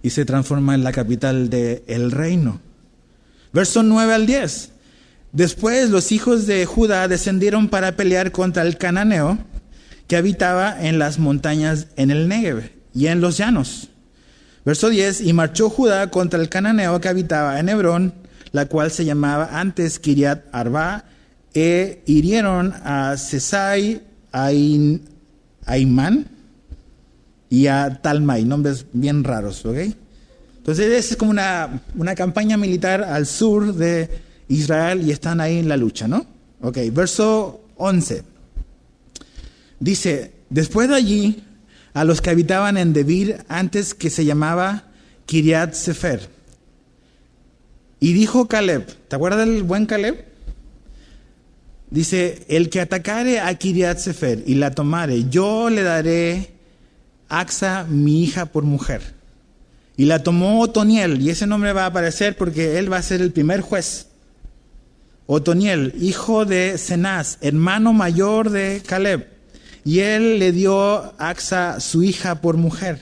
y se transforma en la capital del reino. Versos 9 al 10. Después los hijos de Judá descendieron para pelear contra el cananeo que habitaba en las montañas en el Negev y en los llanos. Verso 10. Y marchó Judá contra el cananeo que habitaba en Hebrón, la cual se llamaba antes Kiriat Arba, e hirieron a Sesai, a Aimán y a Talmai, nombres bien raros, ¿ok? Entonces es como una campaña militar al sur de Israel y están ahí en la lucha, ¿no? Ok, verso 11. Dice, después de allí, a los que habitaban en Debir, antes que se llamaba Kiriat Sefer. Y dijo Caleb, ¿te acuerdas del buen Caleb? Dice, el que atacare a Kiriat Sefer y la tomare, yo le daré Axa, mi hija, por mujer. Y la tomó Otoniel, y ese nombre va a aparecer porque él va a ser el primer juez. Otoniel, hijo de Cenaz, hermano mayor de Caleb. Y él le dio Axa, su hija, por mujer.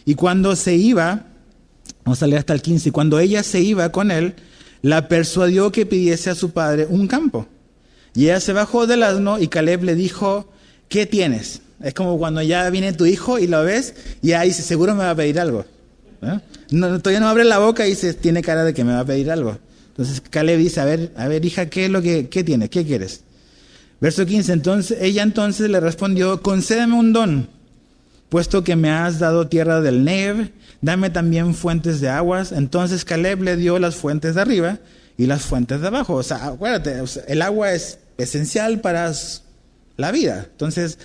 Y cuando se iba, vamos a leer hasta el 15, y cuando ella se iba con él, la persuadió que pidiese a su padre un campo. Y ella se bajó del asno y Caleb le dijo, ¿qué tienes? Es como cuando ya viene tu hijo y lo ves y ahí dice, seguro me va a pedir algo. No, todavía no abre la boca y dice, tiene cara de que me va a pedir algo. Entonces Caleb dice, a ver hija, ¿qué tienes? ¿Qué quieres? Verso 15, ella entonces le respondió, concédeme un don, puesto que me has dado tierra del Negev, dame también fuentes de aguas. Entonces Caleb le dio las fuentes de arriba y las fuentes de abajo. O sea, acuérdate, el agua es esencial para la vida. Entonces,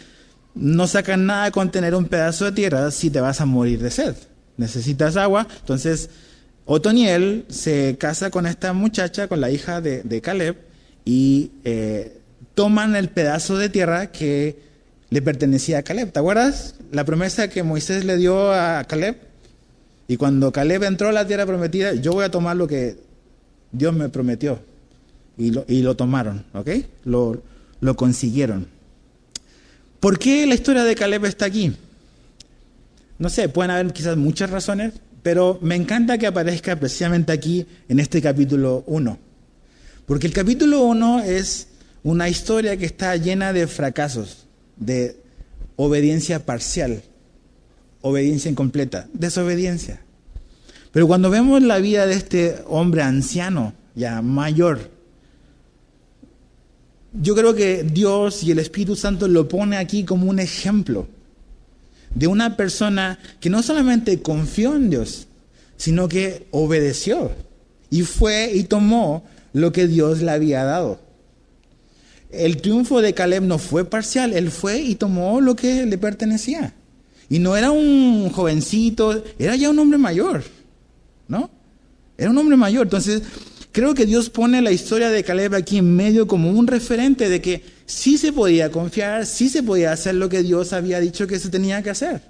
no sacan nada con tener un pedazo de tierra si te vas a morir de sed. Necesitas agua. Entonces, Otoniel se casa con esta muchacha, con la hija de Caleb, y toman el pedazo de tierra que le pertenecía a Caleb. ¿Te acuerdas? La promesa que Moisés le dio a Caleb. Y cuando Caleb entró a la tierra prometida, yo voy a tomar lo que Dios me prometió. Y lo tomaron, ¿ok? Lo consiguieron. ¿Por qué la historia de Caleb está aquí? No sé, pueden haber quizás muchas razones, pero me encanta que aparezca precisamente aquí en este capítulo 1. Porque el capítulo 1 es una historia que está llena de fracasos, de obediencia parcial, obediencia incompleta, desobediencia. Pero cuando vemos la vida de este hombre anciano, ya mayor, yo creo que Dios y el Espíritu Santo lo pone aquí como un ejemplo de una persona que no solamente confió en Dios, sino que obedeció y fue y tomó lo que Dios le había dado. El triunfo de Caleb no fue parcial, él fue y tomó lo que le pertenecía. Y no era un jovencito, era ya un hombre mayor, ¿no? Era un hombre mayor. Entonces, creo que Dios pone la historia de Caleb aquí en medio como un referente de que sí se podía confiar, sí se podía hacer lo que Dios había dicho que se tenía que hacer.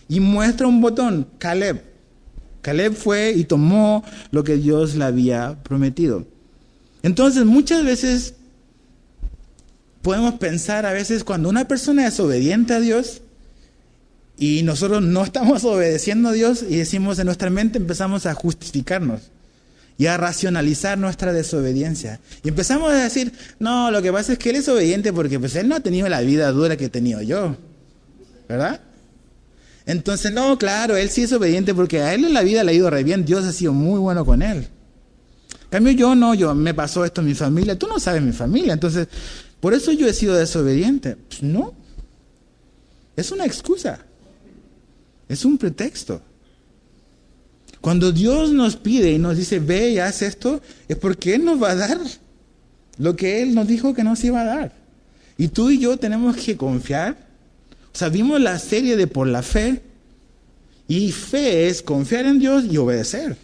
Y muestra un botón, Caleb. Caleb fue y tomó lo que Dios le había prometido. Entonces, muchas veces podemos pensar a veces cuando una persona es obediente a Dios y nosotros no estamos obedeciendo a Dios y decimos en nuestra mente, empezamos a justificarnos y a racionalizar nuestra desobediencia. Y empezamos a decir, no, lo que pasa es que él es obediente porque pues él no ha tenido la vida dura que he tenido yo. ¿Verdad? Entonces, no, claro, él sí es obediente porque a él en la vida le ha ido re bien. Dios ha sido muy bueno con él. En cambio, yo me pasó esto en mi familia. Tú no sabes mi familia. Entonces, por eso yo he sido desobediente. Pues no. Es una excusa. Es un pretexto. Cuando Dios nos pide y nos dice, ve y haz esto, es porque Él nos va a dar lo que Él nos dijo que nos iba a dar. Y tú y yo tenemos que confiar sea, vimos la serie de por la fe, y fe es confiar en Dios y obedecer.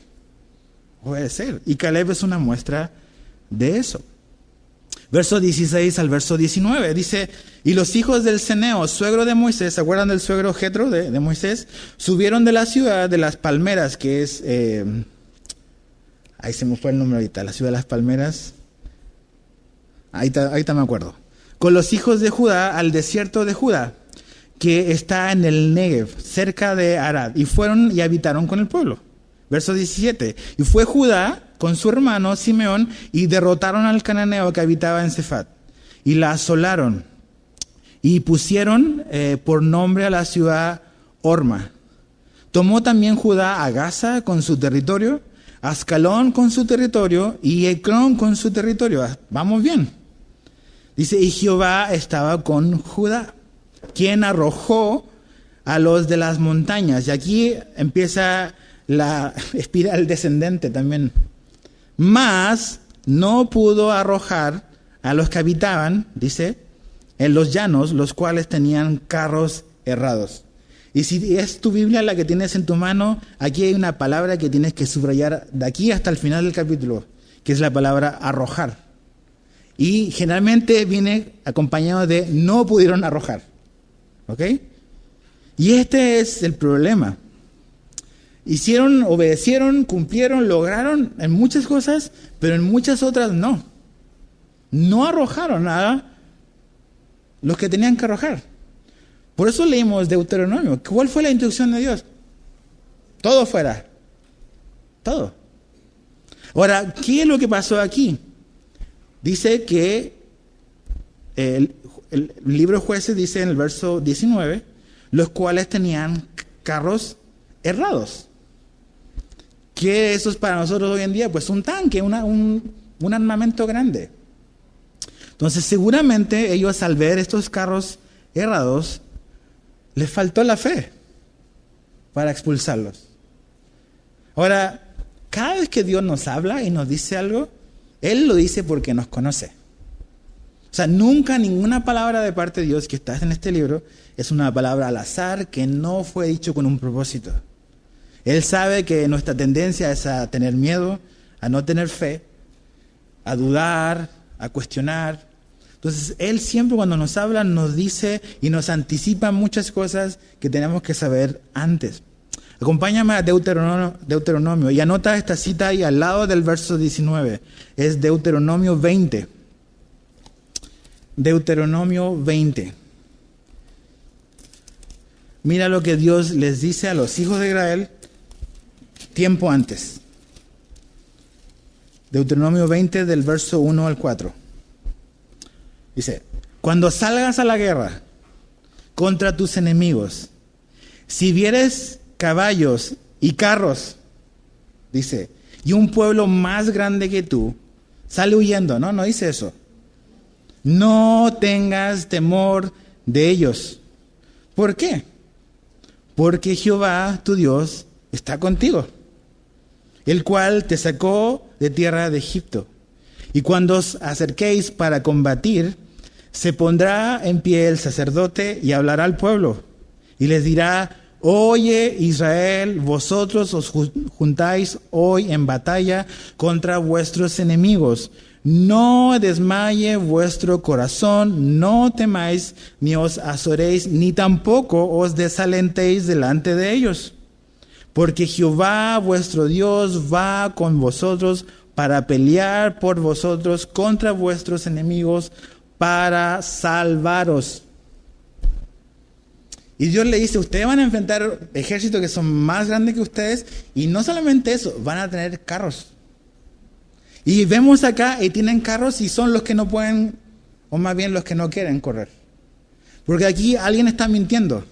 Obedecer. Y Caleb es una muestra de eso. Verso 16 al verso 19 dice: y los hijos del Ceneo, suegro de Moisés, ¿se acuerdan del suegro Jetro de Moisés? Subieron de la ciudad de las palmeras, que es, ahí se me fue el nombre ahorita, la ciudad de las palmeras, ahorita me acuerdo, con los hijos de Judá al desierto de Judá, que está en el Negev, cerca de Arad, y fueron y habitaron con el pueblo. Verso 17, y fue Judá con su hermano Simeón, y derrotaron al cananeo que habitaba en Cefat, y la asolaron, y pusieron por nombre a la ciudad Orma. Tomó también Judá a Gaza con su territorio, Ascalón con su territorio, y Ecrón con su territorio. Vamos bien. Dice, y Jehová estaba con Judá, quien arrojó a los de las montañas. Y aquí empieza la espiral descendente también. Mas no pudo arrojar a los que habitaban, dice, en los llanos, los cuales tenían carros errados. Y si es tu Biblia la que tienes en tu mano, aquí hay una palabra que tienes que subrayar de aquí hasta el final del capítulo, que es la palabra arrojar. Y generalmente viene acompañado de no pudieron arrojar. ¿Ok? Y este es el problema. Hicieron, obedecieron, cumplieron, lograron en muchas cosas, pero en muchas otras no. No arrojaron nada los que tenían que arrojar. Por eso leímos Deuteronomio. ¿Cuál fue la instrucción de Dios? Todo fuera. Todo. Ahora, ¿qué es lo que pasó aquí? Dice que el libro de Jueces dice en el verso 19, los cuales tenían carros errados. ¿Qué eso es para nosotros hoy en día? Pues un tanque, un armamento grande. Entonces seguramente ellos al ver estos carros errados, les faltó la fe para expulsarlos. Ahora, cada vez que Dios nos habla y nos dice algo, Él lo dice porque nos conoce. O sea, nunca ninguna palabra de parte de Dios que está en este libro es una palabra al azar que no fue dicho con un propósito. Él sabe que nuestra tendencia es a tener miedo, a no tener fe, a dudar, a cuestionar. Entonces, Él siempre cuando nos habla nos dice y nos anticipa muchas cosas que tenemos que saber antes. Acompáñame a Deuteronomio y anota esta cita ahí al lado del verso 19. Es Deuteronomio 20. Deuteronomio 20. Mira lo que Dios les dice a los hijos de Israel tiempo antes. Deuteronomio 20 del verso 1 al 4. Dice, cuando salgas a la guerra contra tus enemigos, si vieres caballos y carros, dice, y un pueblo más grande que tú, sale huyendo. No dice eso. No tengas temor de ellos. ¿Por qué? Porque Jehová, tu Dios, está contigo, el cual te sacó de tierra de Egipto. Y cuando os acerquéis para combatir, se pondrá en pie el sacerdote y hablará al pueblo. Y les dirá, oye Israel, vosotros os juntáis hoy en batalla contra vuestros enemigos. No desmaye vuestro corazón, no temáis, ni os azoréis, ni tampoco os desalentéis delante de ellos. Porque Jehová vuestro Dios va con vosotros para pelear por vosotros contra vuestros enemigos, para salvaros. Y Dios le dice, ustedes van a enfrentar ejércitos que son más grandes que ustedes, y no solamente eso, van a tener carros. Y vemos acá, y tienen carros y son los que no pueden, o más bien los que no quieren correr. Porque aquí alguien está mintiendo,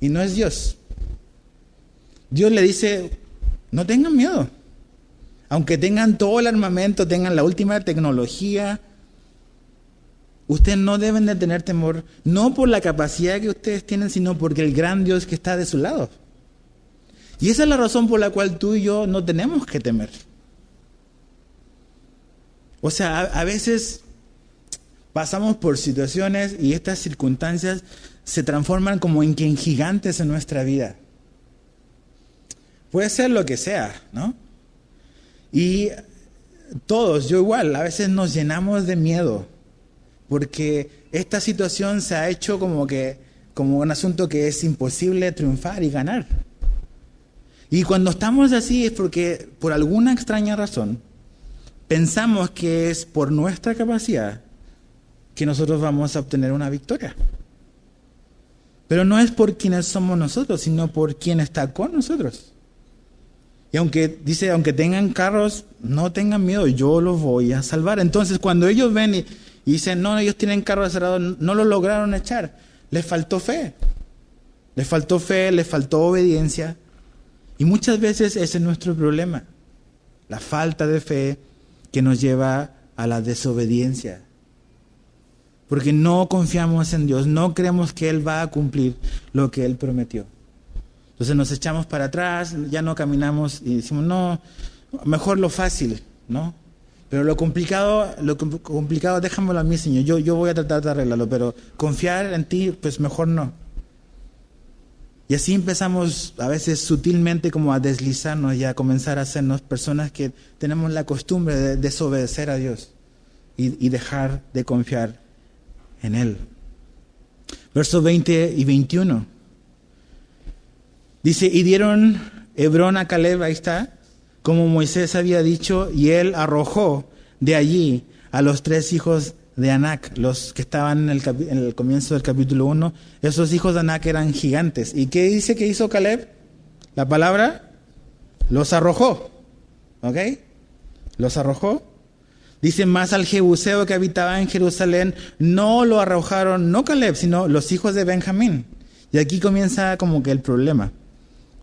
y no es Dios. Dios le dice, no tengan miedo. Aunque tengan todo el armamento, tengan la última tecnología, ustedes no deben de tener temor, no por la capacidad que ustedes tienen, sino porque el gran Dios que está de su lado. Y esa es la razón por la cual tú y yo no tenemos que temer. O sea, a veces pasamos por situaciones y estas circunstancias se transforman como en gigantes en nuestra vida. Puede ser lo que sea, ¿no? Y todos, yo igual, a veces nos llenamos de miedo porque esta situación se ha hecho como un asunto que es imposible triunfar y ganar. Y cuando estamos así es porque por alguna extraña razón pensamos que es por nuestra capacidad que nosotros vamos a obtener una victoria. Pero no es por quienes somos nosotros, sino por quien está con nosotros. Y aunque tengan carros, no tengan miedo, yo los voy a salvar. Entonces cuando ellos ven y dicen, no, ellos tienen carros cerrados, no lo lograron echar, les faltó fe. Les faltó obediencia. Y muchas veces ese es nuestro problema, la falta de fe que nos lleva a la desobediencia. Porque no confiamos en Dios, no creemos que Él va a cumplir lo que Él prometió. Entonces nos echamos para atrás, ya no caminamos y decimos, no, mejor lo fácil, ¿no? Pero lo complicado, déjamelo a mí, Señor, yo voy a tratar de arreglarlo, pero confiar en ti, pues mejor no. Y así empezamos a veces sutilmente como a deslizarnos y a comenzar a hacernos personas que tenemos la costumbre de desobedecer a Dios y dejar de confiar en Él. Versos 20 y 21. Dice, y dieron Hebrón a Caleb, ahí está, como Moisés había dicho, y él arrojó de allí a los 3 hijos de Anac, los que estaban en el comienzo del capítulo 1. Esos hijos de Anac eran gigantes. ¿Y qué dice que hizo Caleb? La palabra, los arrojó. ¿Ok? Los arrojó. Dice, más al jebuseo que habitaba en Jerusalén, no lo arrojaron, no Caleb, sino los hijos de Benjamín. Y aquí comienza como que el problema.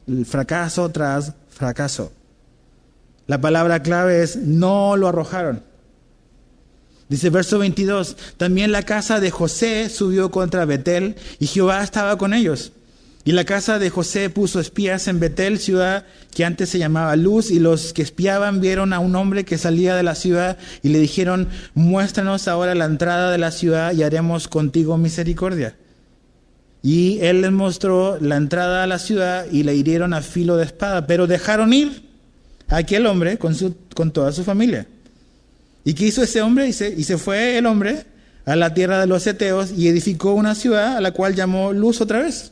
El fracaso tras fracaso. La palabra clave es, no lo arrojaron. Dice verso 22, también la casa de José subió contra Betel, y Jehová estaba con ellos. Y la casa de José puso espías en Betel, ciudad que antes se llamaba Luz, y los que espiaban vieron a un hombre que salía de la ciudad, y le dijeron, muéstranos ahora la entrada de la ciudad, y haremos contigo misericordia. Y él les mostró la entrada a la ciudad, y le hirieron a filo de espada, pero dejaron ir a aquel hombre con toda su familia. ¿Y qué hizo ese hombre? Y se fue el hombre a la tierra de los heteos y edificó una ciudad a la cual llamó Luz otra vez.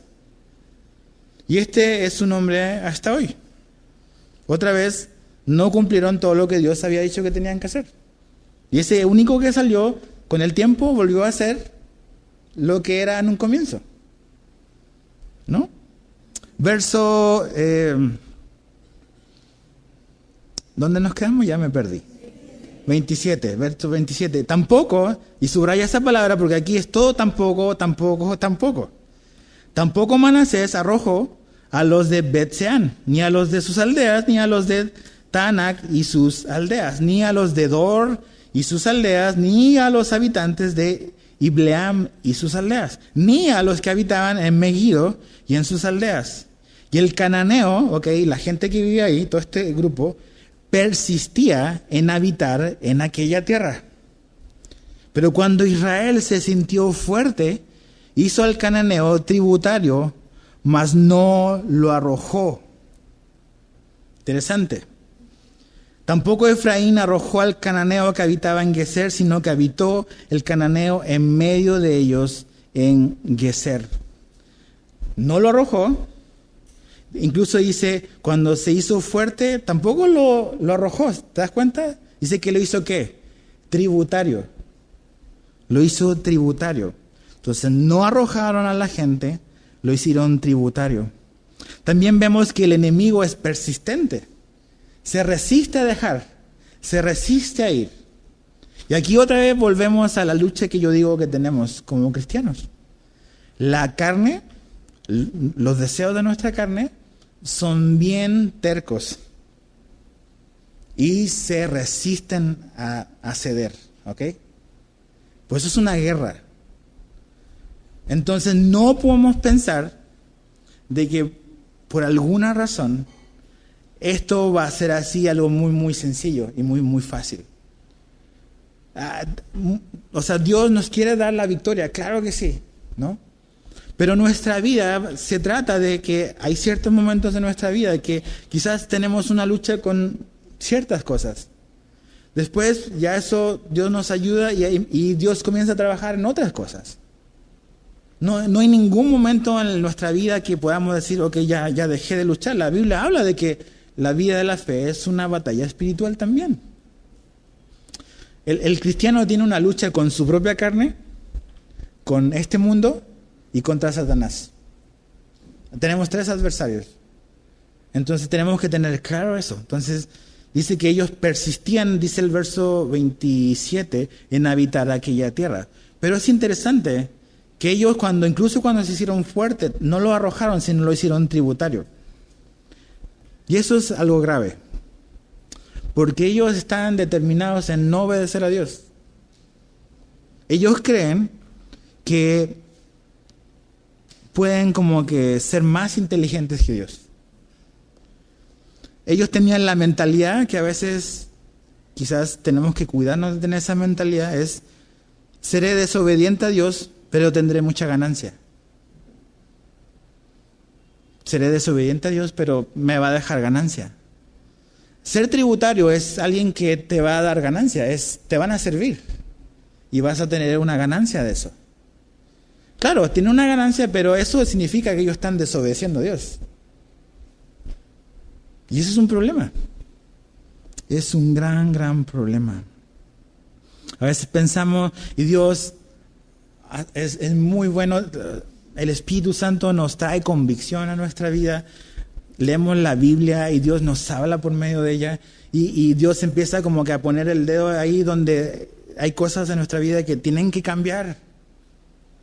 Y este es su nombre hasta hoy. Otra vez, no cumplieron todo lo que Dios había dicho que tenían que hacer. Y ese único que salió, con el tiempo volvió a hacer lo que era en un comienzo. ¿No? Verso... ¿dónde nos quedamos? Ya me perdí. 27, verso 27. Tampoco, y subraya esa palabra porque aquí es todo tampoco. Tampoco Manasés arrojó a los de Bet-Seán, ni a los de sus aldeas, ni a los de Taanac y sus aldeas, ni a los de Dor y sus aldeas, ni a los habitantes de Ibleam y sus aldeas, ni a los que habitaban en Megiddo y en sus aldeas. Y el cananeo, la gente que vivía ahí, todo este grupo, persistía en habitar en aquella tierra. Pero cuando Israel se sintió fuerte, hizo al cananeo tributario, mas no lo arrojó. Interesante. Tampoco Efraín arrojó al cananeo que habitaba en Geser, sino que habitó el cananeo en medio de ellos en Geser. No lo arrojó. Incluso dice, cuando se hizo fuerte, tampoco lo arrojó. ¿Te das cuenta? Dice que lo hizo ¿qué? Tributario. Lo hizo tributario. Entonces no arrojaron a la gente, lo hicieron tributario. También vemos que el enemigo es persistente. Se resiste a dejar, se resiste a ir. Y aquí otra vez volvemos a la lucha que yo digo que tenemos como cristianos. La carne, los deseos de nuestra carne son bien tercos y se resisten a ceder, ¿ok? Pues eso es una guerra. Entonces no podemos pensar de que por alguna razón esto va a ser así, algo muy, muy sencillo y muy, muy fácil. Dios nos quiere dar la victoria, claro que sí, ¿no? Pero nuestra vida se trata de que hay ciertos momentos de nuestra vida que quizás tenemos una lucha con ciertas cosas. Después ya eso Dios nos ayuda y Dios comienza a trabajar en otras cosas. No hay ningún momento en nuestra vida que podamos decir, ok, ya dejé de luchar. La Biblia habla de que la vida de la fe es una batalla espiritual también. El cristiano tiene una lucha con su propia carne, con este mundo y contra Satanás. Tenemos 3 adversarios. Entonces tenemos que tener claro eso. Entonces dice que ellos persistían, dice el verso 27, en habitar aquella tierra. Pero es interesante que ellos incluso cuando se hicieron fuertes, no lo arrojaron, sino lo hicieron tributario. Y eso es algo grave. Porque ellos están determinados en no obedecer a Dios. Ellos creen que pueden como que ser más inteligentes que Dios. Ellos tenían la mentalidad que a veces quizás tenemos que cuidarnos de tener esa mentalidad, es seré desobediente a Dios, pero tendré mucha ganancia. Seré desobediente a Dios, pero me va a dejar ganancia. Ser tributario es alguien que te va a dar ganancia, te van a servir y vas a tener una ganancia de eso. Claro, tiene una ganancia, pero eso significa que ellos están desobedeciendo a Dios. Y eso es un problema. Es un gran, gran problema. A veces pensamos, y Dios es muy bueno, el Espíritu Santo nos trae convicción a nuestra vida. Leemos la Biblia y Dios nos habla por medio de ella. Y Dios empieza como que a poner el dedo ahí donde hay cosas en nuestra vida que tienen que cambiar.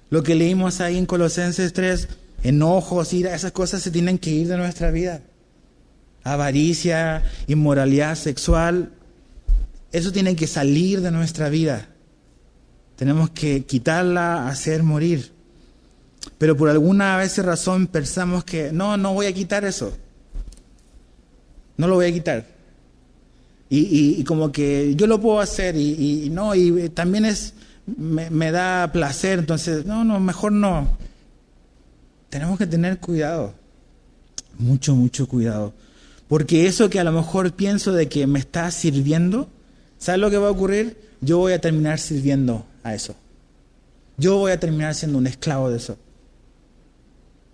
Lo que leímos ahí en Colosenses 3, enojos, ira, esas cosas se tienen que ir de nuestra vida. Avaricia, inmoralidad sexual, eso tiene que salir de nuestra vida. Tenemos que quitarla, hacer morir. Pero por alguna vez razón pensamos que no voy a quitar eso. No lo voy a quitar. Y como que yo lo puedo hacer y también me da placer, entonces, mejor no. Tenemos que tener cuidado, mucho, mucho cuidado. Porque eso que a lo mejor pienso de que me está sirviendo, ¿sabes lo que va a ocurrir? Yo voy a terminar sirviendo a eso. Yo voy a terminar siendo un esclavo de eso.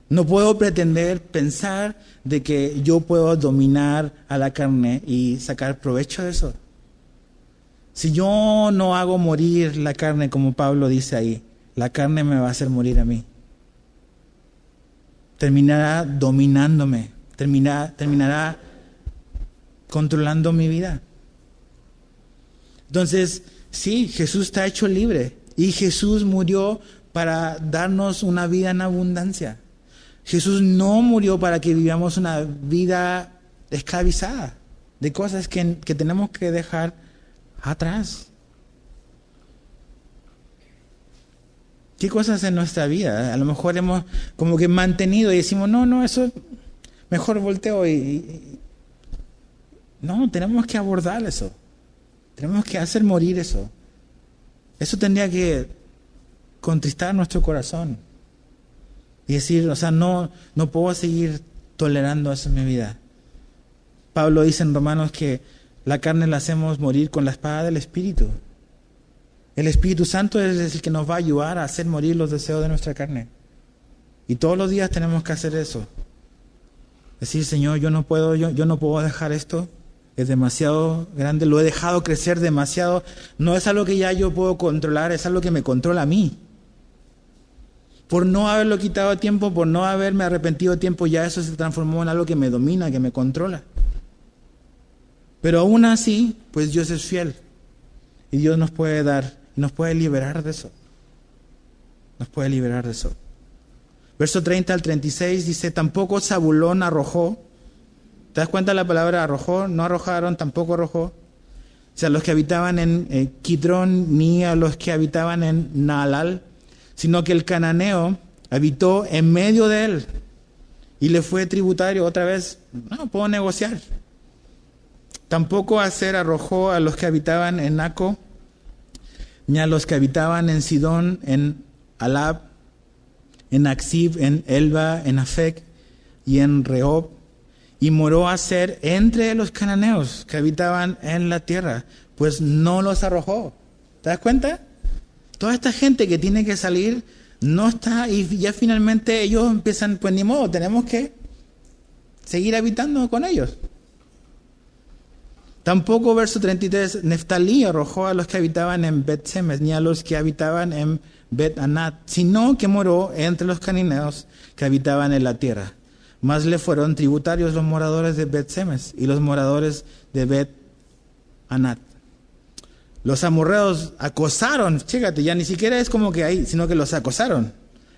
No puedo pensar de que yo puedo dominar a la carne y sacar provecho de eso. Si yo no hago morir la carne, como Pablo dice ahí, la carne me va a hacer morir a mí. Terminará dominándome, terminará controlando mi vida. Entonces, sí, Jesús está hecho libre y Jesús murió para darnos una vida en abundancia. Jesús no murió para que vivamos una vida esclavizada de cosas que tenemos que dejar atrás. ¿Qué cosas en nuestra vida? A lo mejor hemos como que mantenido y decimos, eso mejor volteo no, tenemos que abordar eso. Tenemos que hacer morir eso. Eso tendría que contristar nuestro corazón. Y decir, no puedo seguir tolerando eso en mi vida. Pablo dice en Romanos que la carne la hacemos morir con la espada del Espíritu. El Espíritu Santo es el que nos va a ayudar a hacer morir los deseos de nuestra carne. Y todos los días tenemos que hacer eso. Decir, Señor, yo no puedo dejar esto. Es demasiado grande, lo he dejado crecer demasiado. No es algo que ya yo puedo controlar, es algo que me controla a mí. Por no haberlo quitado a tiempo, por no haberme arrepentido a tiempo, ya eso se transformó en algo que me domina, que me controla. Pero aún así, pues Dios es fiel. Y Dios nos puede dar, nos puede liberar de eso. Nos puede liberar de eso. Verso 30 al 36 dice, tampoco Zabulón arrojó. ¿Te das cuenta de la palabra arrojó? No arrojaron, tampoco arrojó. O sea, los que habitaban en Kidrón, ni a los que habitaban en Naalal, sino que el cananeo habitó en medio de él y le fue tributario. Otra vez, no puedo negociar. Tampoco Aser arrojó a los que habitaban en Naco, ni a los que habitaban en Sidón, en Alab, en Aksib, en Elba, en Afec y en Rehob, y moró a ser entre los cananeos que habitaban en la tierra, pues no los arrojó. ¿Te das cuenta? Toda esta gente que tiene que salir no está, y ya finalmente ellos empiezan, pues ni modo, tenemos que seguir habitando con ellos. Tampoco, verso 33, Neftalí arrojó a los que habitaban en Bet-Semes, ni a los que habitaban en Bet-Anat, sino que moró entre los cananeos que habitaban en la tierra. Más le fueron tributarios los moradores de Bet-Semes y los moradores de Bet-Anat. Los amorreos acosaron, chécate, ya ni siquiera es como que ahí, sino que los acosaron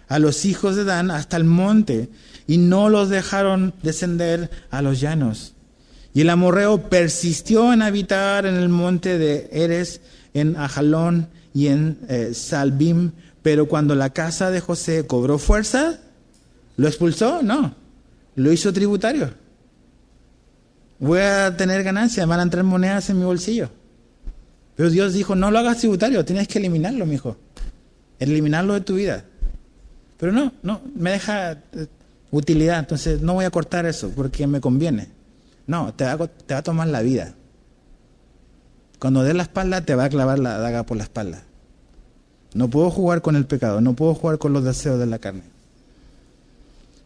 a los hijos de Dan hasta el monte y no los dejaron descender a los llanos. Y el amorreo persistió en habitar en el monte de Eres, en Ajalón y en Salbim, pero cuando la casa de José cobró fuerza, ¿lo expulsó? No, lo hizo tributario. Voy a tener ganancias, van a entrar monedas en mi bolsillo. Pero Dios dijo, no lo hagas tributario, tienes que eliminarlo, mijo. Eliminarlo de tu vida. Pero no, me deja utilidad, entonces no voy a cortar eso porque me conviene. No, te va a tomar la vida. Cuando des la espalda, te va a clavar la daga por la espalda. No puedo jugar con el pecado, no puedo jugar con los deseos de la carne.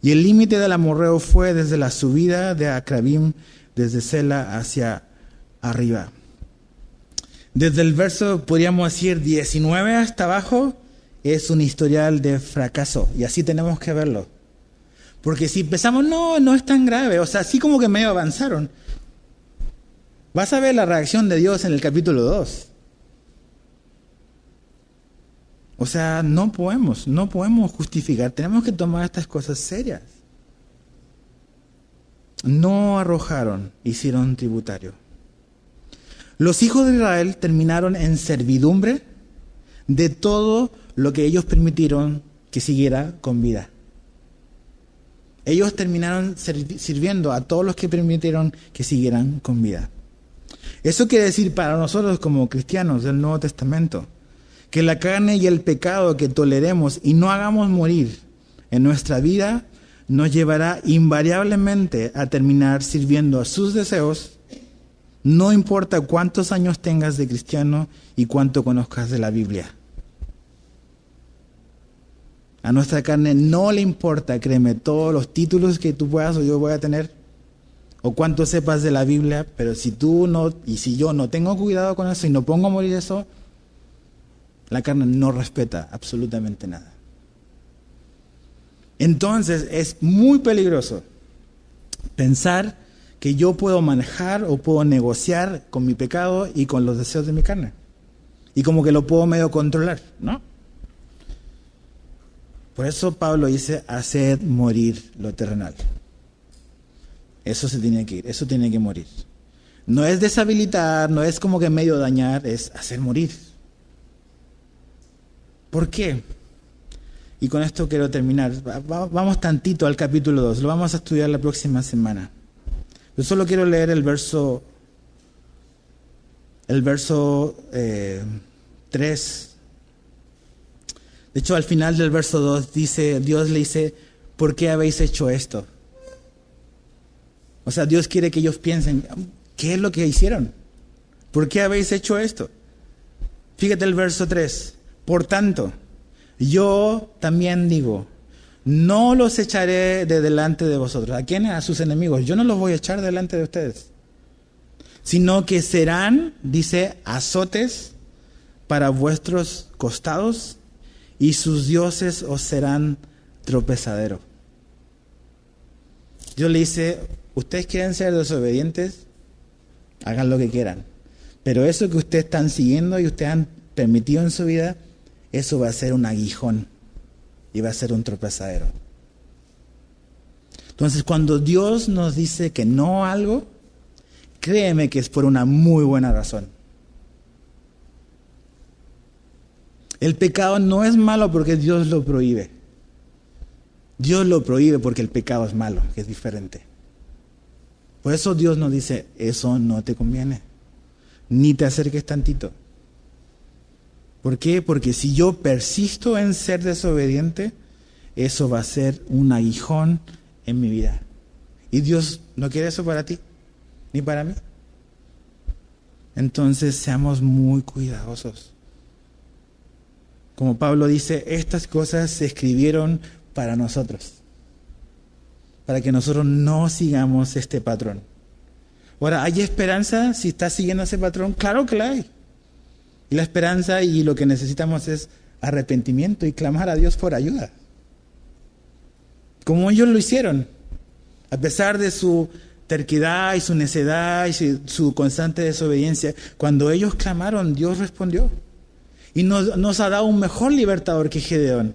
Y el límite del amorreo fue desde la subida de Acrabim, desde Sela hacia arriba. Desde el verso, podríamos decir, 19 hasta abajo, es un historial de fracaso. Y así tenemos que verlo. Porque si empezamos, no es tan grave. O sea, así como que medio avanzaron. Vas a ver la reacción de Dios en el capítulo 2. O sea, no podemos justificar. Tenemos que tomar estas cosas serias. No arrojaron, hicieron tributario. Los hijos de Israel terminaron en servidumbre de todo lo que ellos permitieron que siguiera con vida. Ellos terminaron sirviendo a todos los que permitieron que siguieran con vida. Eso quiere decir para nosotros como cristianos del Nuevo Testamento, que la carne y el pecado que toleremos y no hagamos morir en nuestra vida nos llevará invariablemente a terminar sirviendo a sus deseos. No importa cuántos años tengas de cristiano y cuánto conozcas de la Biblia. A nuestra carne no le importa, créeme, todos los títulos que tú puedas o yo voy a tener, o cuánto sepas de la Biblia, pero si tú no, y si yo no tengo cuidado con eso y no pongo a morir eso, la carne no respeta absolutamente nada. Entonces es muy peligroso pensar que yo puedo manejar o puedo negociar con mi pecado y con los deseos de mi carne. Y como que lo puedo medio controlar, ¿no? Por eso Pablo dice, haced morir lo terrenal. Eso se tiene que ir, eso tiene que morir. No es deshabilitar, no es como que medio dañar, es hacer morir. ¿Por qué? Y con esto quiero terminar. Vamos tantito al capítulo 2, lo vamos a estudiar la próxima semana. Yo solo quiero leer el verso 3. De hecho, al final del verso 2 dice, Dios le dice, ¿por qué habéis hecho esto? O sea, Dios quiere que ellos piensen, ¿qué es lo que hicieron? ¿Por qué habéis hecho esto? Fíjate el verso 3. Por tanto, yo también digo, no los echaré de delante de vosotros. ¿A quiénes? A sus enemigos. Yo no los voy a echar delante de ustedes. Sino que serán, dice, azotes para vuestros costados y sus dioses os serán tropezadero. Dios le dice, ustedes quieren ser desobedientes, hagan lo que quieran. Pero eso que ustedes están siguiendo y ustedes han permitido en su vida, eso va a ser un aguijón y va a ser un tropezadero. Entonces, cuando Dios nos dice que no a algo, créeme que es por una muy buena razón. El pecado no es malo porque Dios lo prohíbe. Dios lo prohíbe porque el pecado es malo, que es diferente. Por eso Dios nos dice, eso no te conviene, ni te acerques tantito. ¿Por qué? Porque si yo persisto en ser desobediente, eso va a ser un aguijón en mi vida. Y Dios no quiere eso para ti, ni para mí. Entonces seamos muy cuidadosos. Como Pablo dice, estas cosas se escribieron para nosotros, para que nosotros no sigamos este patrón. Ahora, ¿hay esperanza si estás siguiendo ese patrón? Claro que la hay. Y la esperanza y lo que necesitamos es arrepentimiento y clamar a Dios por ayuda. Como ellos lo hicieron. A pesar de su terquedad y su necedad y su constante desobediencia, cuando ellos clamaron, Dios respondió. Y nos ha dado un mejor libertador que Gedeón.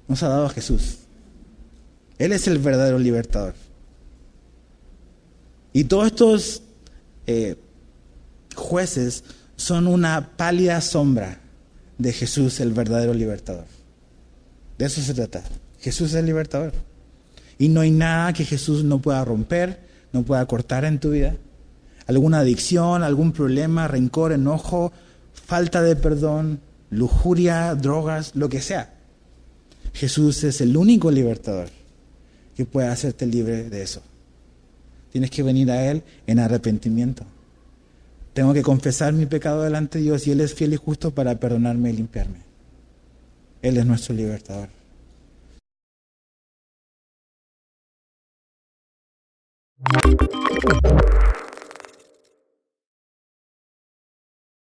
Nos ha dado a Jesús. Él es el verdadero libertador. Y todos estos jueces son una pálida sombra de Jesús, el verdadero libertador. De eso se trata. Jesús es el libertador. Y no hay nada que Jesús no pueda romper, no pueda cortar en tu vida. Alguna adicción, algún problema, rencor, enojo, falta de perdón, lujuria, drogas, lo que sea. Jesús es el único libertador que puede hacerte libre de eso. Tienes que venir a Él en arrepentimiento. Tengo que confesar mi pecado delante de Dios y Él es fiel y justo para perdonarme y limpiarme. Él es nuestro libertador.